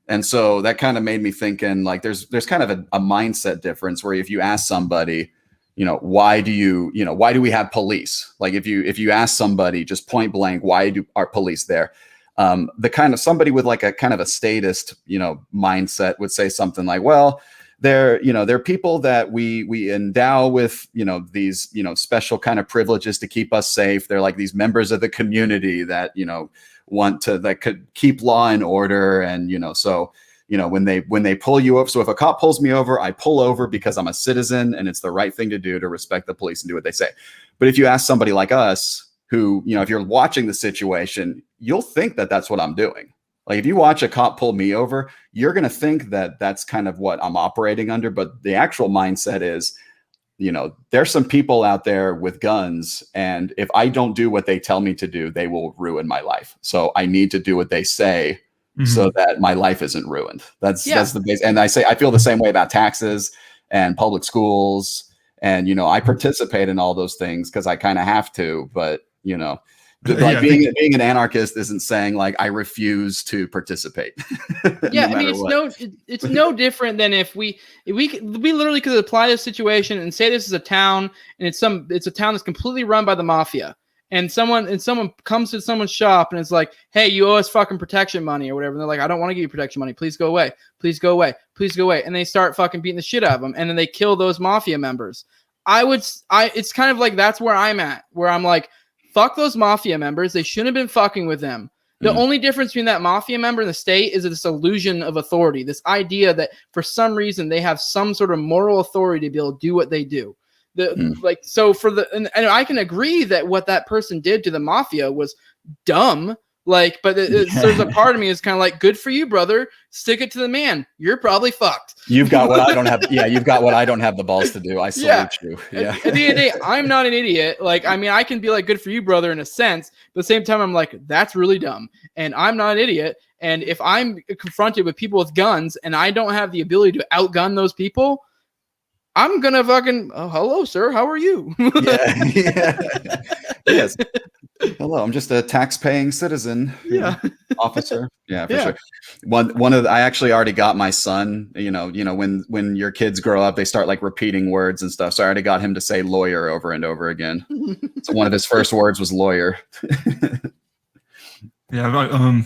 And so that kind of made me thinking like there's kind of a mindset difference where if you ask somebody, why do why do we have police? Like if you ask somebody just point blank, why are police there? The kind of somebody with like a kind of a statist, mindset would say something like, well, they're people that we endow with, these, special kind of privileges to keep us safe. They're like these members of the community that, that could keep law and order. And, so, when they pull you over. So if a cop pulls me over, I pull over because I'm a citizen and it's the right thing to do to respect the police and do what they say. But if you ask somebody like us who, if you're watching the situation, you'll think that that's what I'm doing. Like if you watch a cop pull me over, you're going to think that that's kind of what I'm operating under. But the actual mindset is, there's some people out there with guns. And if I don't do what they tell me to do, they will ruin my life. So I need to do what they say so that my life isn't ruined. That's the base. And I feel the same way about taxes and public schools. And, I participate in all those things because I kind of have to, but, like being an anarchist isn't saying like I refuse to participate. Yeah, I mean it's no different than if we literally could apply this situation and say this is a town and it's a town that's completely run by the mafia, and someone comes to someone's shop and it's like, hey, you owe us fucking protection money or whatever. And they're like, I don't want to give you protection money. Please go away. Please go away. Please go away. And they start fucking beating the shit out of them, and then they kill those mafia members. It's kind of like that's where I'm at, where I'm like, fuck those mafia members. They shouldn't have been fucking with them. The only difference between that mafia member and the state is this illusion of authority, this idea that for some reason they have some sort of moral authority to be able to do what they do. And I can agree that what that person did to the mafia was dumb. Like, but there's a part of me is kind of like, good for you, brother. Stick it to the man. You're probably fucked. You've got what I don't have. Yeah, you've got what I don't have the balls to do. I salute you. Yeah. At the end of the day, I'm not an idiot. Like, I mean, I can be like, good for you, brother, in a sense. But at the same time, I'm like, that's really dumb. And I'm not an idiot. And if I'm confronted with people with guns and I don't have the ability to outgun those people, I'm gonna fucking, hello, sir. How are you? Yeah. Yes. Hello, I'm just a tax-paying citizen. Officer. Yeah, for sure. I actually already got my son. When your kids grow up, they start like repeating words and stuff. So I already got him to say lawyer over and over again. So one of his first words was lawyer. Yeah.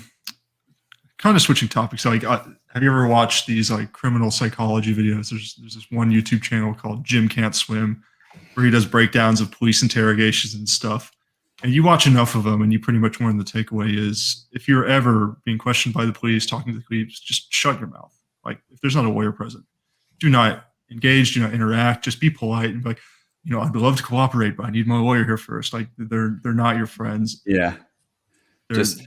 Kind of switching topics. Like, have you ever watched these like criminal psychology videos? There's this one YouTube channel called Jim Can't Swim, where he does breakdowns of police interrogations and stuff. And you watch enough of them, and you pretty much learn the takeaway is if you're ever being questioned by the police, talking to the police, just shut your mouth. Like if there's not a lawyer present, do not engage, do not interact. Just be polite and be like, I'd love to cooperate, but I need my lawyer here first. Like they're not your friends. Yeah. Just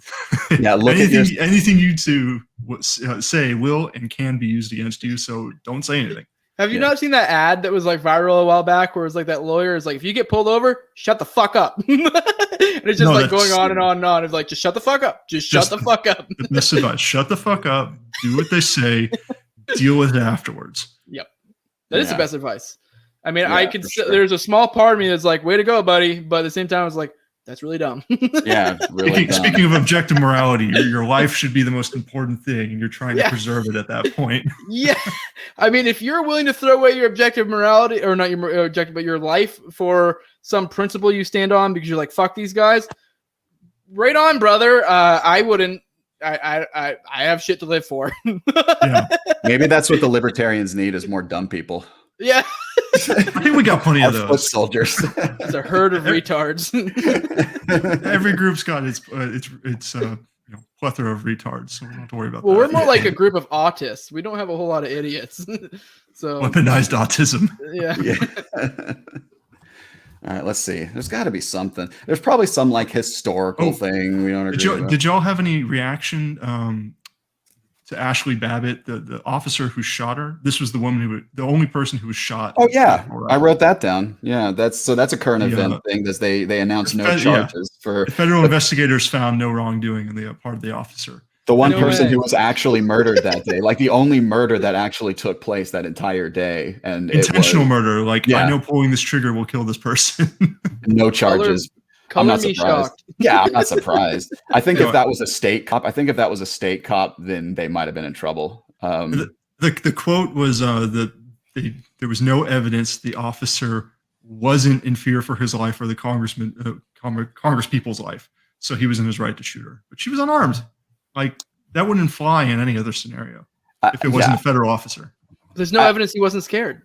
look anything you two say will and can be used against you. So don't say anything. Have you not seen that ad that was like viral a while back where it's like that lawyer is like, if you get pulled over, shut the fuck up. And it's just like going on and on and on. It's like, just shut the fuck up. Just shut the fuck up. That's advice. Shut the fuck up. Do what they say. Deal with it afterwards. Yep. That is the best advice. I mean, there's a small part of me that's like, way to go, buddy. But at the same time, I was like, that's really dumb. Yeah, really dumb. Speaking of objective morality, your life should be the most important thing, and you're trying to preserve it at that point. Yeah, I mean, if you're willing to throw away your objective morality, or not your objective, but your life for some principle you stand on because you're like, fuck these guys, right on, brother. I wouldn't. I have shit to live for. Yeah. Maybe that's what the libertarians need is more dumb people. Yeah. I think we got plenty of those. Foot soldiers. It's a herd of retards. Every group's got its plethora of retards, so we don't have to worry about that. Well, we're more like a group of autists. We don't have a whole lot of idiots. So weaponized autism. Yeah. All right, let's see. There's got to be something. There's probably some like historical thing we don't agree with. Did y'all have any reaction to Ashley Babbitt, the officer who shot her? This was the the only person who was shot. Oh yeah, I wrote that down. Yeah, that's a current event thing. That they announced no charges for. The federal investigators found no wrongdoing on the part of the officer. The one person who was actually murdered that day, like the only murder that actually took place that entire day, and intentional murder. Like I know pulling this trigger will kill this person. No charges. I'm not surprised. Yeah, I'm not surprised. I think if that was a state cop, then they might have been in trouble. The quote was that there was no evidence the officer wasn't in fear for his life or the Congress people's life. So he was in his right to shoot her. But she was unarmed. Like, that wouldn't fly in any other scenario if it wasn't a federal officer. There's no evidence he wasn't scared.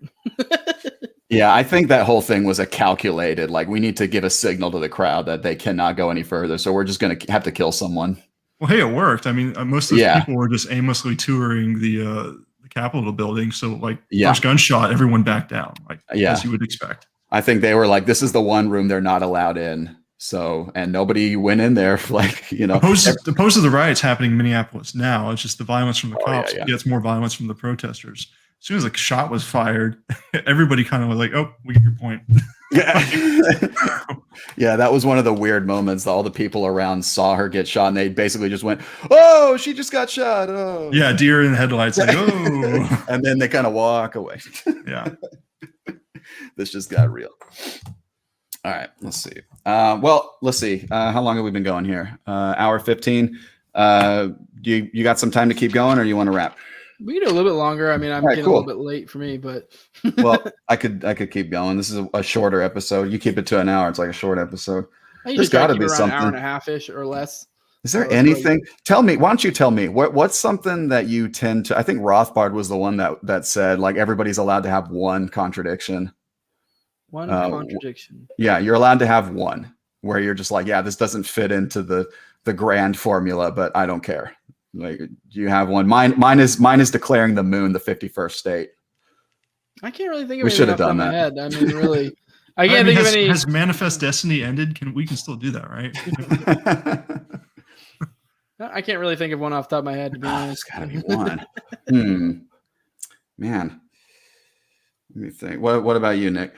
Yeah, I think that whole thing was a calculated, like, we need to give a signal to the crowd that they cannot go any further. So we're just going to have to kill someone. Well, hey, it worked. I mean, most of those people were just aimlessly touring the Capitol building. So, like, first gunshot, everyone backed down, like, as you would expect. I think they were like, this is the one room they're not allowed in. So, and nobody went in there, like, you know. Opposed to the riots happening in Minneapolis now, it's just the violence from the cops gets more violence from the protesters. As soon as a shot was fired, everybody kind of was like, oh, we get your point. Yeah, that was one of the weird moments. All the people around saw her get shot, and they basically just went, oh, she just got shot. Oh, yeah, deer in the headlights. Like, oh. And then they kind of walk away. Yeah. This just got real. All right, let's see. Well, let's see. How long have we been going here? Hour 15. You got some time to keep going, or you want to wrap? We can do a little bit longer. I mean, I'm getting a little bit late for me, but well, I could keep going. This is a shorter episode. You keep it to an hour. It's like a short episode. There's got to be something. An hour and a half-ish or less. Is there anything? Tell me. Why don't you tell me what's something that you tend to? I think Rothbard was the one that said, like, everybody's allowed to have one contradiction. One contradiction. Yeah, you're allowed to have one where you're just like, yeah, this doesn't fit into the grand formula, but I don't care. Like, do you have one? Mine is declaring the moon the 51st state. I can't really think of. We should have done that. Head. I mean, really, I can't think of any. Has Manifest Destiny ended? We can still do that, right? I can't really think of one off the top of my head, to be honest. There's got to be one. Man, let me think. What about you, Nick?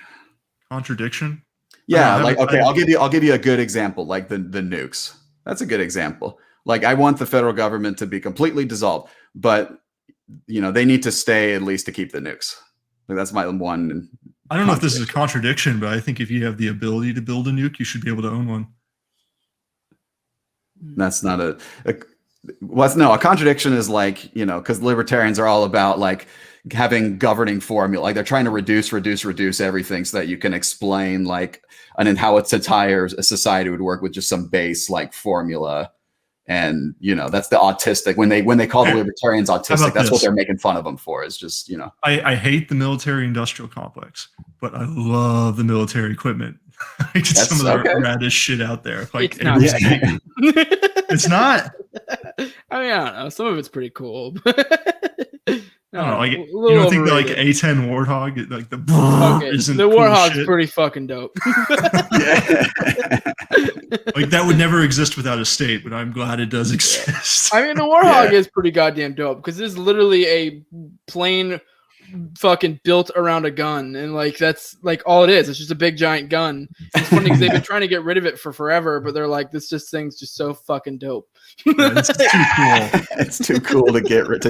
Contradiction? Yeah, like, okay, I'll give you a good example, like the nukes. That's a good example. Like, I want the federal government to be completely dissolved, but, you know, they need to stay at least to keep the nukes. Like, that's my one. I don't know if this is a contradiction, but I think if you have the ability to build a nuke, you should be able to own one. That's not a contradiction is like, you know, because libertarians are all about, like, having governing formula. Like, they're trying to reduce everything so that you can explain, like, and how a society would work with just some base, like, formula. And, you know, that's the autistic. When they call the libertarians autistic, that's what they're making fun of them for. Is just, you know. I hate the military industrial complex, but I love the military equipment. It's some of the raddest shit out there. Like, it's not. I mean, I don't know. Some of it's pretty cool. I don't know, like, you don't think that, like, A10 Warthog, like, isn't the Warthog's cool, pretty fucking dope. Like, that would never exist without a state, but I'm glad it does exist. I mean, the Warthog is pretty goddamn dope because it's literally a plane fucking built around a gun, and, like, that's, like, all it is. It's just a big giant gun. It's funny because they've been trying to get rid of it for forever, but they're like, this thing's just so fucking dope. It's too cool. It's too cool to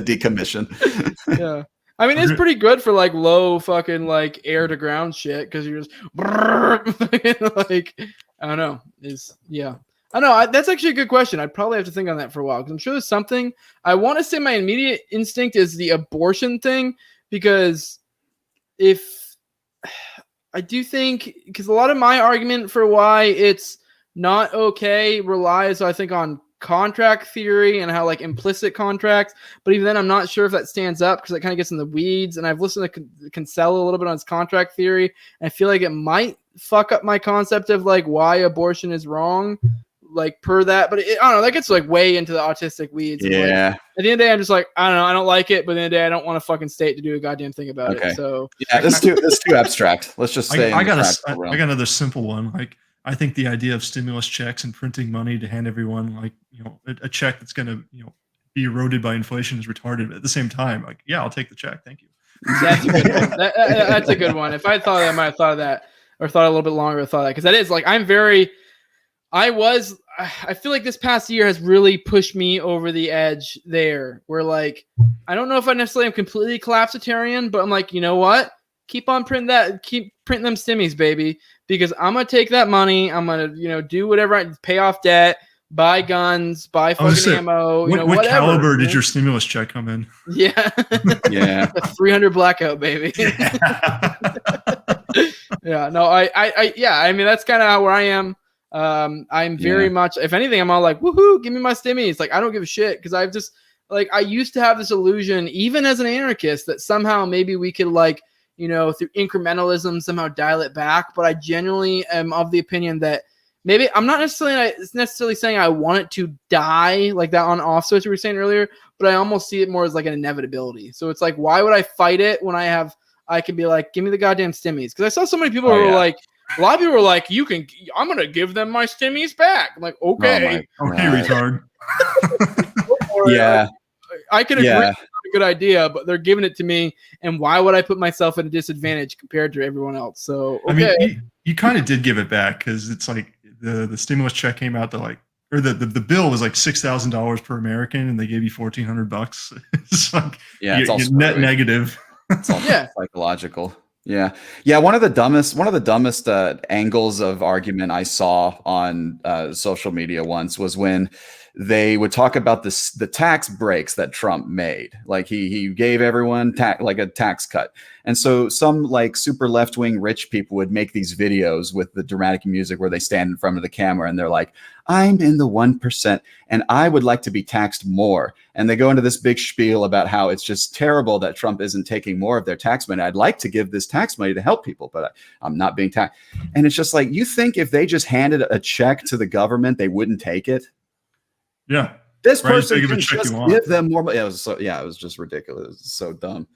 decommission. Yeah, I mean, it's pretty good for, like, low fucking, like, air to ground shit because you're just like, I don't know. I know. That's actually a good question. I'd probably have to think on that for a while because I'm sure there's something. I want to say my immediate instinct is the abortion thing, because if I do think, because a lot of my argument for why it's not okay relies, I think, on contract theory and how, like, implicit contracts, but even then I'm not sure if that stands up because it kind of gets in the weeds. And I've listened to Kinsella a little bit on his contract theory, and I feel like it might fuck up my concept of, like, why abortion is wrong, like, per that. But I don't know, that gets, like, way into the autistic weeds. Yeah. Like, at the end of the day, I'm just like, I don't know, I don't like it, but at the end of the day, I don't want a fucking state to do a goddamn thing about it. So yeah, this is too abstract. Let's just say I got another simple one. Like, I think the idea of stimulus checks and printing money to hand everyone, like, you know, a check that's going to, you know, be eroded by inflation is retarded. But at the same time, like, yeah, I'll take the check. Thank you. That's a good one. That's a good one. If I thought I might have thought of that, or thought a little bit longer, thought that, because that is, like, I feel like this past year has really pushed me over the edge there, where, like, I don't know if I necessarily am completely collapsitarian, but I'm like, you know what? Keep printing them stimmies, baby, because I'm going to take that money. I'm going to, you know, do whatever, pay off debt, buy guns, buy fucking ammo. What whatever, caliber did your stimulus check come in? Yeah. Yeah. The 300 blackout, baby. Yeah, no, I mean, that's kind of where I am. I'm very much, if anything, I'm all like, woohoo, give me my stimmies. Like, I don't give a shit because I've just, like, I used to have this illusion, even as an anarchist, that somehow maybe we could, like, you know, through incrementalism, somehow dial it back. But I genuinely am of the opinion that maybe I'm not necessarily saying I want it to die like that on off switch we were saying earlier, but I almost see it more as like an inevitability. So it's like, why would I fight it when I can be like, give me the goddamn stimmies? Because I saw so many people who were like, a lot of people were like, I'm going to give them my stimmies back. I'm like, okay. Okay, retard. Yeah. I can agree it's a good idea, but they're giving it to me. And why would I put myself at a disadvantage compared to everyone else? So, okay. I mean, you kind of did give it back because it's like the stimulus check came out to like, or the bill was like $6,000 per American and they gave you $1,400. It's like, it's all net negative. It's all psychological. Yeah. One of the dumbest angles of argument I saw on social media once was when they would talk about the tax breaks that Trump made. Like he gave everyone like a tax cut. And so some like super left-wing rich people would make these videos with the dramatic music where they stand in front of the camera and they're like, I'm in the 1% and I would like to be taxed more. And they go into this big spiel about how it's just terrible that Trump isn't taking more of their tax money. I'd like to give this tax money to help people, but I'm not being taxed. And it's just like, you think if they just handed a check to the government, they wouldn't take it? Yeah. This person can just give them more money. It was just ridiculous. It was so dumb.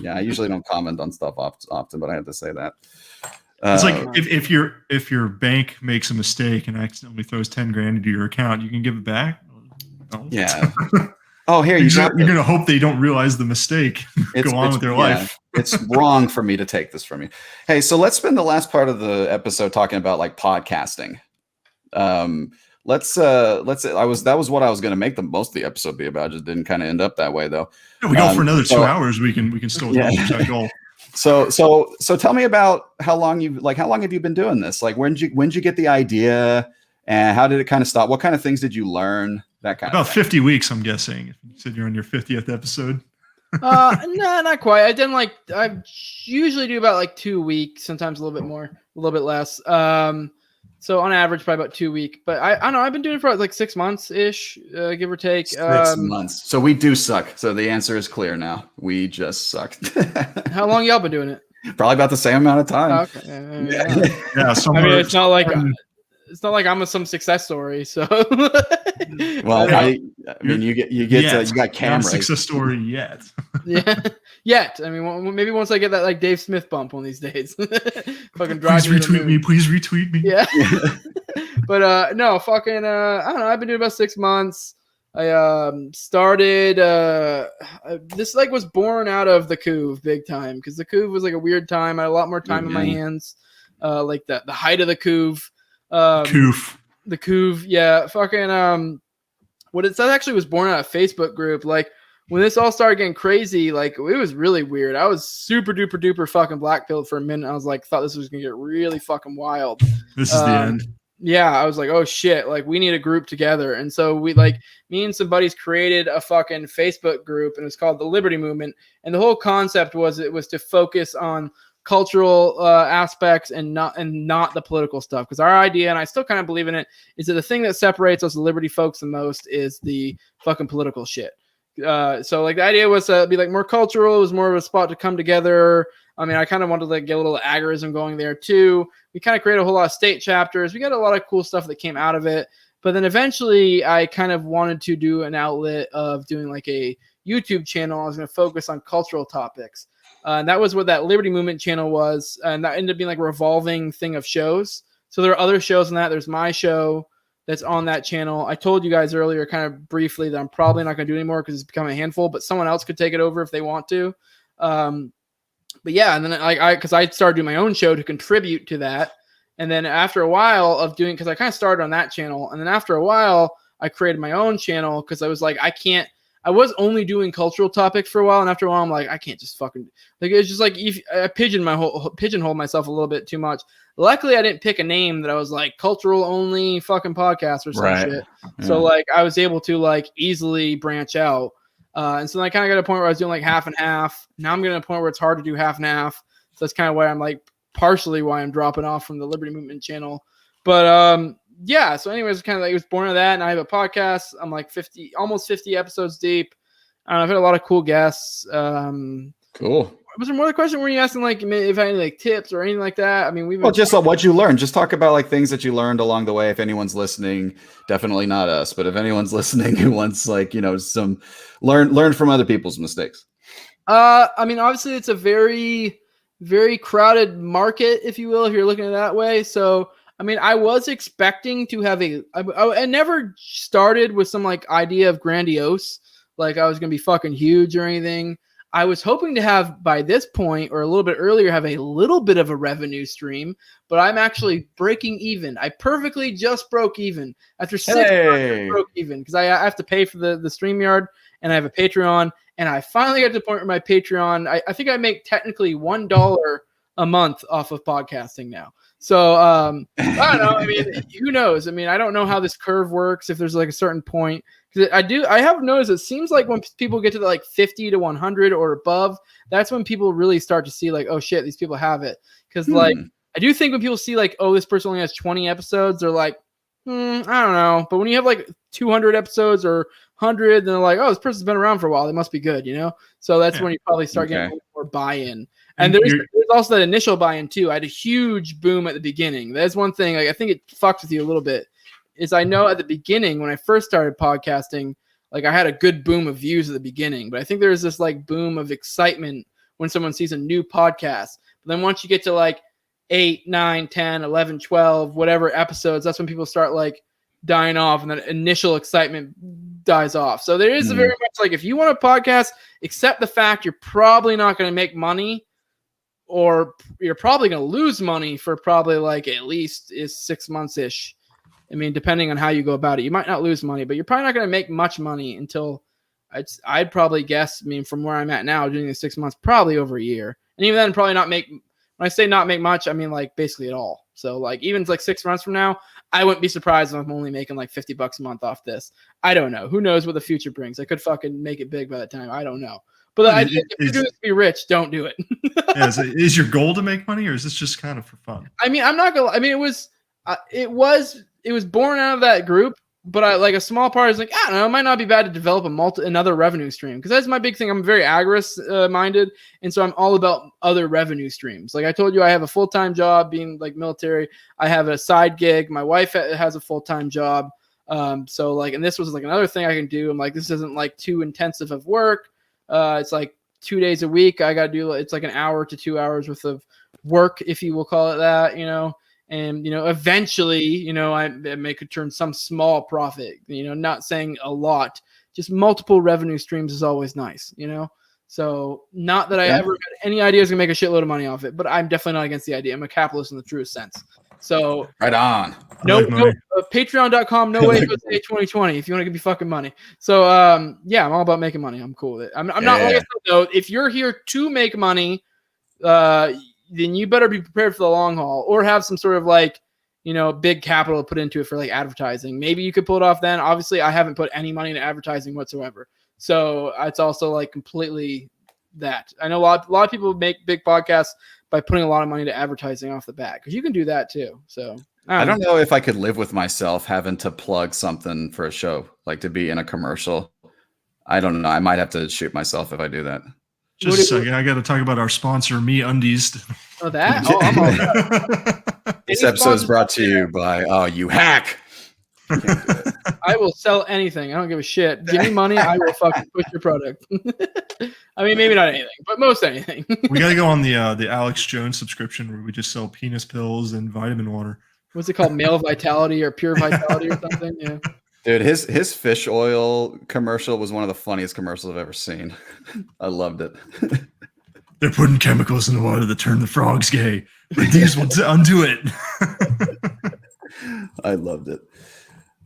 Yeah, I usually don't comment on stuff often, but I had to say that. It's like if your bank makes a mistake and accidentally throws 10 grand into your account, you can give it back. No. Yeah. Oh, here you're going to hope they don't realize the mistake. Go on with their life. It's wrong for me to take this from you. Hey, so let's spend the last part of the episode talking about like podcasting. That was what I was going to make most of the episode be about. It just didn't kind of end up that way though. Yeah, we go for another 2 hours. We can still accomplish that goal. So tell me about how long have you been doing this? Like when'd you get the idea and how did it kind of start? What kind of things did you learn? That kind about of thing. 50 weeks, I'm guessing. If you said you're on your 50th episode. No, not quite. I usually do about like 2 weeks, sometimes a little bit more, a little bit less. So on average, probably about 2 weeks. But I don't know. I've been doing it for like 6 months ish, give or take. 6 months. So we do suck. So the answer is clear now. We just sucked. How long y'all been doing it? Probably about the same amount of time. Oh, okay. Yeah. I mean, it's not like I'm some success story. So. Well, I mean, you got cameras. Not a success story yet. Yeah. Yet. I mean, maybe once I get that like Dave Smith bump one of these days. Fucking drive. Please retweet me. Please retweet me. Yeah. But no, fucking I don't know. I've been doing about 6 months. I started this like was born out of the Couve big time because the Couve was like a weird time. I had a lot more time in my hands. Like the height of the Couve. The Couve, yeah, fucking what it said actually was born out of a Facebook group. Like when this all started getting crazy, like it was really weird. I was super duper duper fucking blackpilled for a minute. I was like, thought this was gonna get really fucking wild. This is the end. Yeah, I was like, oh shit, like we need a group together. And so we like me and some buddies created a fucking Facebook group and it was called the Liberty Movement. And the whole concept was it was to focus on cultural aspects and not the political stuff, because our idea, and I still kind of believe in it, is that the thing that separates us Liberty folks the most is the fucking political shit. So like the idea was to be like more cultural. It was more of a spot to come together. I mean, I kind of wanted to like get a little agorism going there too. We kind of created a whole lot of state chapters. We got a lot of cool stuff that came out of it. But then eventually I kind of wanted to do an outlet of doing like a YouTube channel. I was going to focus on cultural topics. And that was what that Liberty Movement channel was. And that ended up being like a revolving thing of shows. So there are other shows on that. There's my show that's on that channel. I told you guys earlier kind of briefly that I'm probably not going to do anymore because it's become a handful, but someone else could take it over if they want to. But yeah, and then because I started doing my own show to contribute to that. And then after a while of doing, because I kind of started on that channel. And then after a while, I created my own channel because I was like, I was only doing cultural topics for a while, and after a while, I'm like, I can't just fucking like. It's just like if I pigeonhole myself a little bit too much. Luckily, I didn't pick a name that I was like cultural only fucking podcast or some shit. Yeah. So like, I was able to like easily branch out, and so I kind of got a point where I was doing like half and half. Now I'm getting to a point where it's hard to do half and half. So that's kind of why I'm like partially why I'm dropping off from the Liberty Movement channel. But yeah, so anyways, kind of like it was born of that, and I have a podcast. I'm like almost 50 episodes deep. I've had a lot of cool guests. Cool. Was there more of the question? Were you asking like if I had any like tips or anything like that? I mean, we've just what you learned. Just talk about like things that you learned along the way. If anyone's listening, definitely not us, but if anyone's listening who wants like, some learn from other people's mistakes. I mean, obviously it's a very, very crowded market, if you will, if you're looking at it that way. So, I mean, I was expecting to have I never started with some like idea of grandiose, like I was going to be fucking huge or anything. I was hoping to have by this point or a little bit earlier have a little bit of a revenue stream, but I'm actually breaking even. I perfectly just broke even after 6 months. I broke even because I have to pay for the StreamYard and I have a Patreon, and I finally got to the point where my Patreon, I think I make technically $1 a month off of podcasting now. So I don't know. I mean, who knows? I mean, I don't know how this curve works. If there's like a certain point, because I have noticed it seems like when people get to the like 50 to 100 or above, that's when people really start to see like, oh shit, these people have it. Because like I do think when people see like, oh, this person only has 20 episodes, they're like, I don't know. But when you have like 200 episodes or 100, then they're like, oh, this person's been around for a while. They must be good, So that's when you probably start getting more buy-in. And there's also that initial buy-in too. I had a huge boom at the beginning. That's one thing. Like I think it fucked with you a little bit. Is I know at the beginning when I first started podcasting, like I had a good boom of views at the beginning, but I think there's this like boom of excitement when someone sees a new podcast. But then once you get to like 8, 9, 10, 11, 12, whatever episodes, that's when people start like dying off and that initial excitement dies off. So there is very much like if you want a podcast, accept the fact you're probably not going to make money, or you're probably going to lose money for probably like at least 6 months ish. I mean, depending on how you go about it, you might not lose money, but you're probably not going to make much money until I'd probably guess, I mean, from where I'm at now doing the 6 months, probably over a year. And even then probably not make, when I say not make much, I mean like basically at all. So like even like 6 months from now, I wouldn't be surprised if I'm only making like $50 a month off this. I don't know. Who knows what the future brings? I could fucking make it big by that time. I don't know. But the idea, if you're doing this to be rich, don't do it. Is your goal to make money, or is this just kind of for fun? I mean, I'm not gonna. I mean, it was born out of that group, but I like a small part is like, I don't know, it might not be bad to develop another revenue stream, because that's my big thing. I'm very agorist minded, and so I'm all about other revenue streams. Like I told you, I have a full-time job being like military. I have a side gig. My wife has a full-time job. So like, and this was like another thing I can do. I'm like, this isn't like too intensive of work. It's like 2 days a week. I got to do, it's like an hour to 2 hours worth of work, if you will call it that, and, eventually, I could turn some small profit, not saying a lot, just multiple revenue streams is always nice, So not that I ever had any idea I was gonna make a shitload of money off it, but I'm definitely not against the idea. I'm a capitalist in the truest sense. So right on. No, patreon.com, no way to say 2020 if you want to give me fucking money. So yeah, I'm all about making money. I'm cool with it. I'm not like I said, though, if you're here to make money, then you better be prepared for the long haul, or have some sort of like, big capital to put into it for like advertising. Maybe you could pull it off then. Obviously, I haven't put any money into advertising whatsoever. So it's also like completely that. I know a lot of people make big podcasts by putting a lot of money to advertising off the bat, because you can do that too. So I don't know if I could live with myself having to plug something for a show, like to be in a commercial. I don't know. I might have to shoot myself if I do that. Just a second. I got to talk about our sponsor, MeUndies. Oh, that? Oh, I'm all that. This episode is brought to you by You Hack. I will sell anything. I don't give a shit. Give me money. I will fucking push your product. I mean, maybe not anything, but most anything. We got to go on the Alex Jones subscription, where we just sell penis pills and vitamin water. What's it called? Male Vitality or Pure Vitality or something? Yeah. Dude, his fish oil commercial was one of the funniest commercials I've ever seen. I loved it. They're putting chemicals in the water that turn the frogs gay, but these will undo it. I loved it.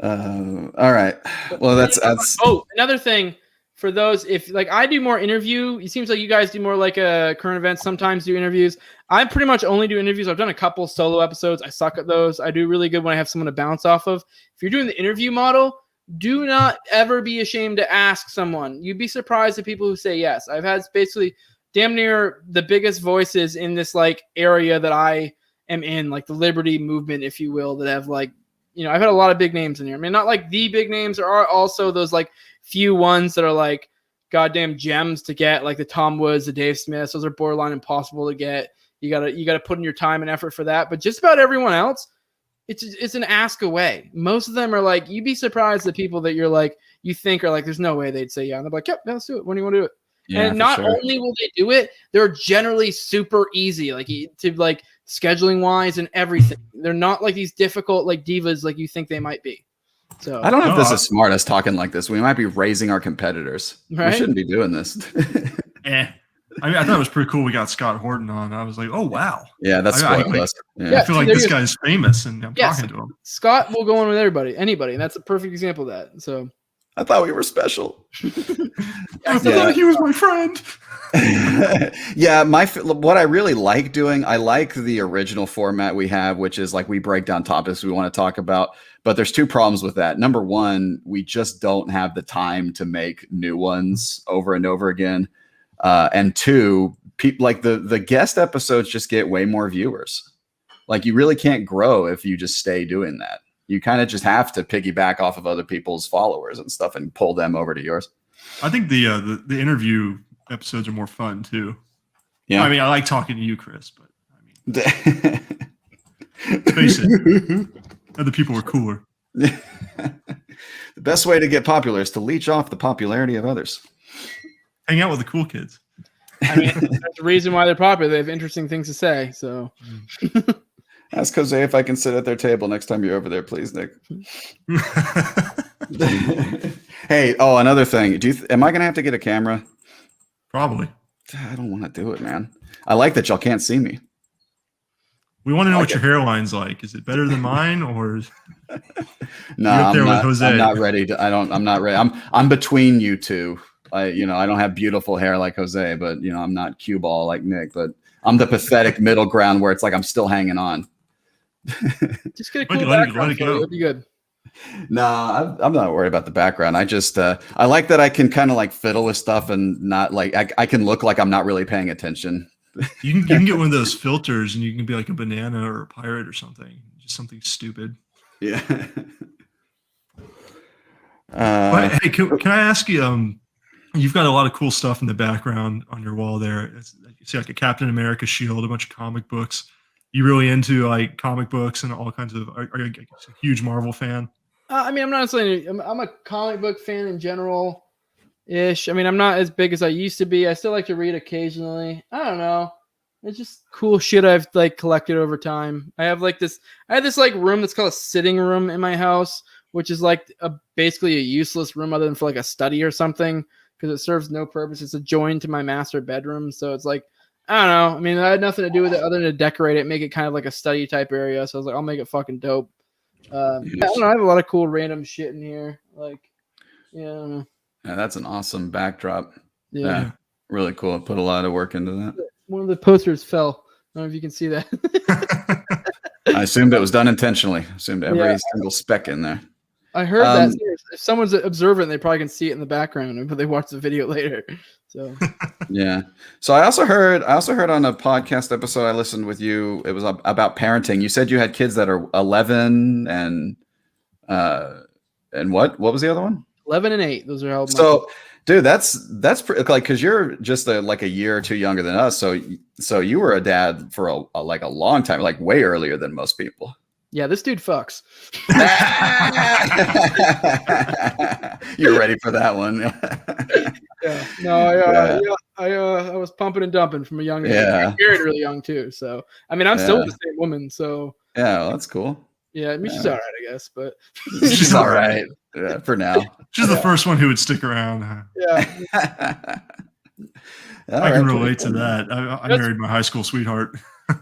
All right. Well, that's. Oh, another thing for those, if like I do more interview, it seems like you guys do more like a current events. Sometimes do interviews. I pretty much only do interviews. I've done a couple solo episodes. I suck at those. I do really good when I have someone to bounce off of. If you're doing the interview model, do not ever be ashamed to ask someone. You'd be surprised at people who say yes. I've had basically damn near the biggest voices in this like area that I am in, like the liberty movement, if you will, that have like, I've had a lot of big names in here. I mean, not like the big names. There are also those like few ones that are like goddamn gems to get, like the Tom Woods, the Dave Smiths. Those are borderline impossible to get. You gotta put in your time and effort for that. But just about everyone else, it's an ask away. Most of them are like, you'd be surprised the people that you're like, you think are like, there's no way they'd say yeah. And they're like, yep, yeah, let's do it. When do you want to do it? Yeah, and not only will they do it, they're generally super easy, like to like scheduling wise and everything. They're not like these difficult like divas like you think they might be. So I don't know if this is smart us talking like this. We might be raising our competitors. Right? We shouldn't be doing this. I mean, I thought it was pretty cool. We got Scott Horton on. I was like, oh wow. Yeah, that's spoiled us. I feel like this guy's famous, and I'm talking to him. Scott will go on with anybody, and that's a perfect example of that. So I thought we were special. I thought he was my friend. Yeah, what I really like doing, I like the original format we have, which is like we break down topics we want to talk about. But there's two problems with that. Number one, we just don't have the time to make new ones over and over again. And two, people like the guest episodes just get way more viewers. Like you really can't grow if you just stay doing that. You kind of just have to piggyback off of other people's followers and stuff and pull them over to yours. I think the interview episodes are more fun too. Yeah, I mean, I like talking to you, Chris, but I mean, face it, other people are cooler. The best way to get popular is to leech off the popularity of others. Hang out with the cool kids. I mean, that's the reason why they're popular. They have interesting things to say. So ask Jose if I can sit at their table next time you're over there, please, Nick. Hey, another thing. Am I going to have to get a camera? Probably. I don't want to do it, man. I like that y'all can't see me. We want to know what your hairline's like. Is it better than mine, or? No, I'm not ready to. I'm not ready. I'm between you two. I don't have beautiful hair like Jose, but I'm not cue ball like Nick. But I'm the pathetic middle ground where it's like I'm still hanging on. Just get a cool background. It'll be good. No, I'm not worried about the background. I just I like that I can kind of like fiddle with stuff and not like I can look like I'm not really paying attention. You can get one of those filters and you can be like a banana or a pirate or something. Just something stupid. Yeah. But, hey, can I ask you? You've got a lot of cool stuff in the background on your wall there. You see like a Captain America shield, a bunch of comic books. You really into like comic books and all kinds of? Are you a huge Marvel fan? I mean, I'm not necessarily. I'm a comic book fan in general. Ish. I mean, I'm not as big as I used to be. I still like to read occasionally. I don't know. It's just cool shit I've like collected over time. I have this like room that's called a sitting room in my house, which is like basically a useless room other than for like a study or something because it serves no purpose. It's adjoined to my master bedroom, so it's like I don't know. I mean, I had nothing to do with it other than to decorate it, make it kind of like a study type area. So I was like, I'll make it fucking dope. I don't know. I have a lot of cool random shit in here. Like, yeah, that's an awesome backdrop. Yeah, really cool. I put a lot of work into that. One of the posters fell. I don't know if you can see that. I assumed it was done intentionally. I assumed every single speck in there. I heard that. If someone's observant, they probably can see it in the background, but they watch the video later. So yeah. So I also heard on a podcast episode I listened with you. It was about parenting. You said you had kids that are 11 and what was the other one? 11 and 8. Those are how. So, dude, that's pretty, like because you're just like a year or two younger than us. So you were a dad for a long time, like way earlier than most people. Yeah, this dude fucks. You're ready for that one. Yeah. No, I was pumping and dumping from a young age. I got married really young too. So I mean, I'm still with the same woman. So yeah, well, that's cool. Yeah, I mean she's all right, I guess, but she's all right for now. She's the first one who would stick around. Yeah. I can relate to that. I married my high school sweetheart.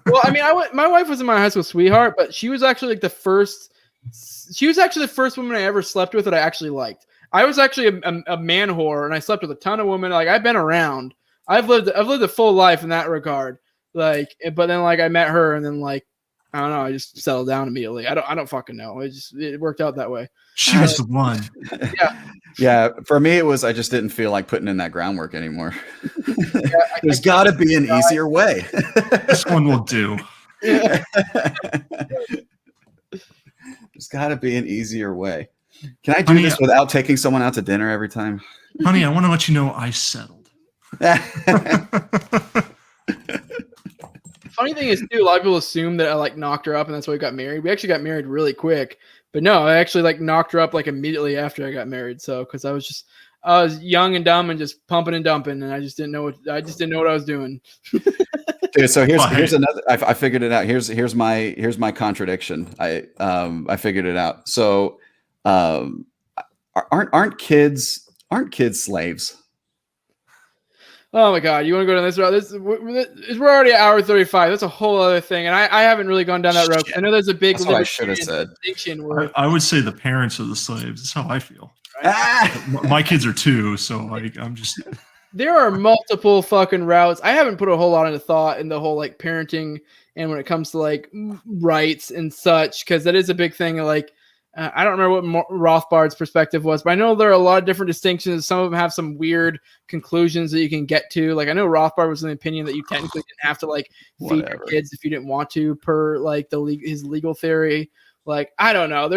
Well, I mean, my wife wasn't my high school sweetheart, but she was actually like the first woman I ever slept with that I actually liked. I was actually a man whore, and I slept with a ton of women. Like I've been around. I've lived a full life in that regard. Like, but then like I met her, and then like I don't know. I just settled down immediately. I don't fucking know. It worked out that way. She was the one. Yeah. For me, it was I just didn't feel like putting in that groundwork anymore. Yeah, There's got to be an easier way. This one will do. Yeah. There's got to be an easier way. Can I do this without taking someone out to dinner every time? Honey, I want to let you know I settled. Funny thing is, too, a lot of people assume that I like knocked her up and that's why we got married. We actually got married really quick, but no, I actually like knocked her up like immediately after I got married. So because I was young and dumb and just pumping and dumping, and I just didn't know what I was doing. Dude, so here's another. I figured it out. Here's my contradiction. I figured it out. So, aren't kids slaves? Oh my God, you want to go down this road? We're already at hour 35. That's a whole other thing, and I haven't really gone down that road. I know there's a big. That's what I should have said. I would say the parents are the slaves. That's how I feel. Right? My kids are 2, so like I'm just. There are multiple fucking routes. I haven't put a whole lot into thought in the whole like parenting and when it comes to like rights and such, because that is a big thing. Like, I don't remember what Rothbard's perspective was, but I know there are a lot of different distinctions. Some of them have some weird conclusions that you can get to. Like, I know Rothbard was in the opinion that you technically didn't have to like feed your kids if you didn't want to, per like his legal theory. Like, I don't know.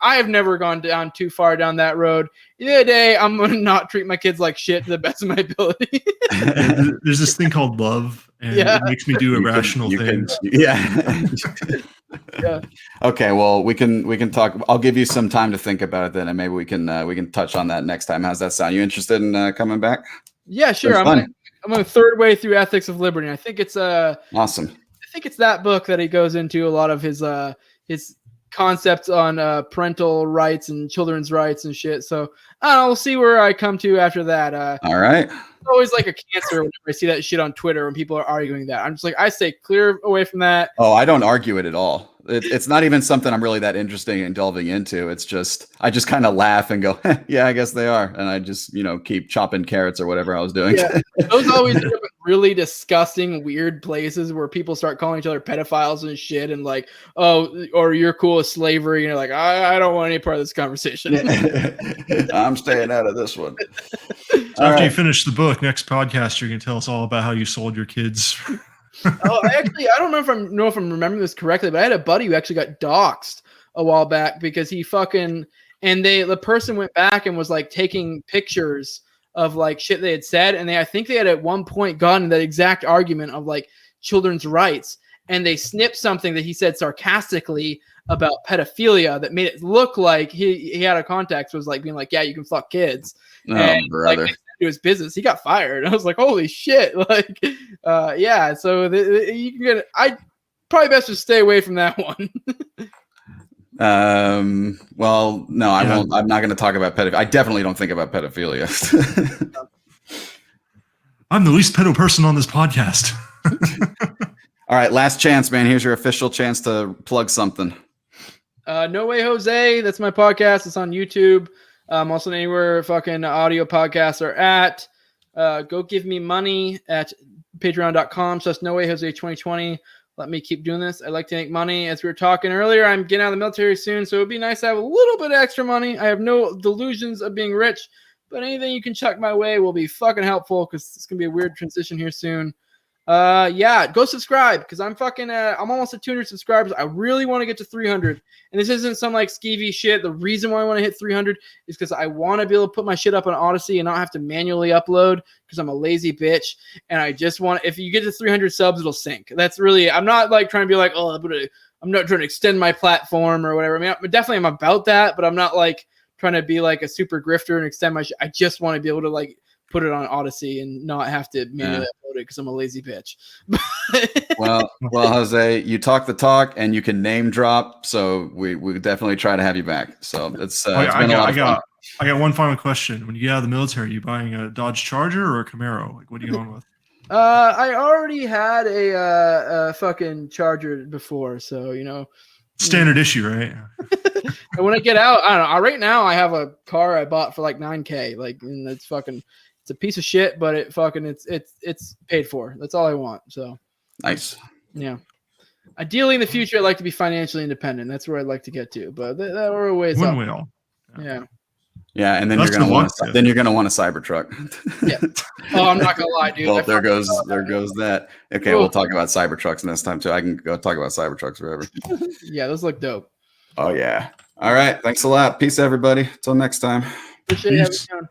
I have never gone down too far down that road. The other day, I'm going to not treat my kids like shit to the best of my ability. There's this thing called love, and it makes me do irrational things. Yeah. Okay, well, we can talk. I'll give you some time to think about it then, and maybe we can touch on that next time. How's that sound? You interested in coming back? Yeah, sure. I'm a third way through Ethics of Liberty. I think it's awesome. I think it's that book that he goes into a lot of his concepts on parental rights and children's rights and shit. So we'll see where I come to after that. All right. It's always like a cancer whenever I see that shit on Twitter when people are arguing that. I'm just like, I stay clear away from that. Oh, I don't argue it at all. It's not even something I'm really that interested in delving into. It's just I just kind of laugh and go, yeah, I guess they are, and I just keep chopping carrots or whatever I was doing. Yeah, those always end up in really disgusting, weird places where people start calling each other pedophiles and shit, and like, oh, or you're cool with slavery, and you're like, I don't want any part of this conversation. I'm staying out of this one. So after you finish the book, next podcast, you're gonna tell us all about how you sold your kids. Actually, I don't know if I'm remembering this correctly, but I had a buddy who actually got doxxed a while back because he the person went back and was like taking pictures of like shit they had said, and I think they had at one point gotten that exact argument of like children's rights, and they snipped something that he said sarcastically about pedophilia that made it look like he had a context, was like being like, yeah, you can fuck kids. Oh, and, brother. Like, to his business, he got fired. I was like, holy shit. Like, yeah. So you can get, I probably best to stay away from that one. Well, no, I won't. I'm not going to talk about pedophilia. I definitely don't think about pedophilia. I'm the least pedo person on this podcast. All right. Last chance, man. Here's your official chance to plug something. No Way Jose. That's my podcast. It's on YouTube. Also anywhere fucking audio podcasts are at. Go give me money at patreon.com/NoWayJose2020. Let me keep doing this. I like to make money. As we were talking earlier, I'm getting out of the military soon, so it'd be nice to have a little bit of extra money. I have no delusions of being rich, but anything you can chuck my way will be fucking helpful because it's gonna be a weird transition here soon. Go subscribe because I'm almost at 200 subscribers. I really want to get to 300, and this isn't some like skeevy shit. The reason why I want to hit 300 is because I want to be able to put my shit up on Odyssey and not have to manually upload because I'm a lazy bitch. And I just want, if you get to 300 subs, it'll sync. That's really, I'm not like trying to be like, oh, I'm not trying to extend my platform or whatever. I mean, I'm about that, but I'm not like trying to be like a super grifter and extend my shit. I just want to be able to like put it on Odyssey and not have to manually upload it because I'm a lazy bitch. well, Jose, you talk the talk and you can name drop, so we definitely try to have you back. So it's been a lot of fun. I got one final question. When you get out of the military, are you buying a Dodge Charger or a Camaro? Like, what are you going with? I already had a fucking Charger before, so standard issue, right? And when I get out, I don't know. Right now, I have a car I bought for like $9,000. Like, and it's fucking. It's a piece of shit, but it's paid for. That's all I want. So nice. Yeah. Ideally, in the future, I'd like to be financially independent. That's where I'd like to get to. But that were a ways Wouldn't up. we all? Yeah. Yeah, and then That's you're gonna the want luck, to yeah. then you're gonna want a Cybertruck. Yeah. Oh, I'm not gonna lie, dude. Well, I there goes fucking- that. Okay, we'll talk about Cybertrucks next time too. I can go talk about Cybertrucks forever. Yeah, those look dope. Oh yeah. All right. Thanks a lot. Peace, everybody. Till next time. Appreciate having Peace. me on.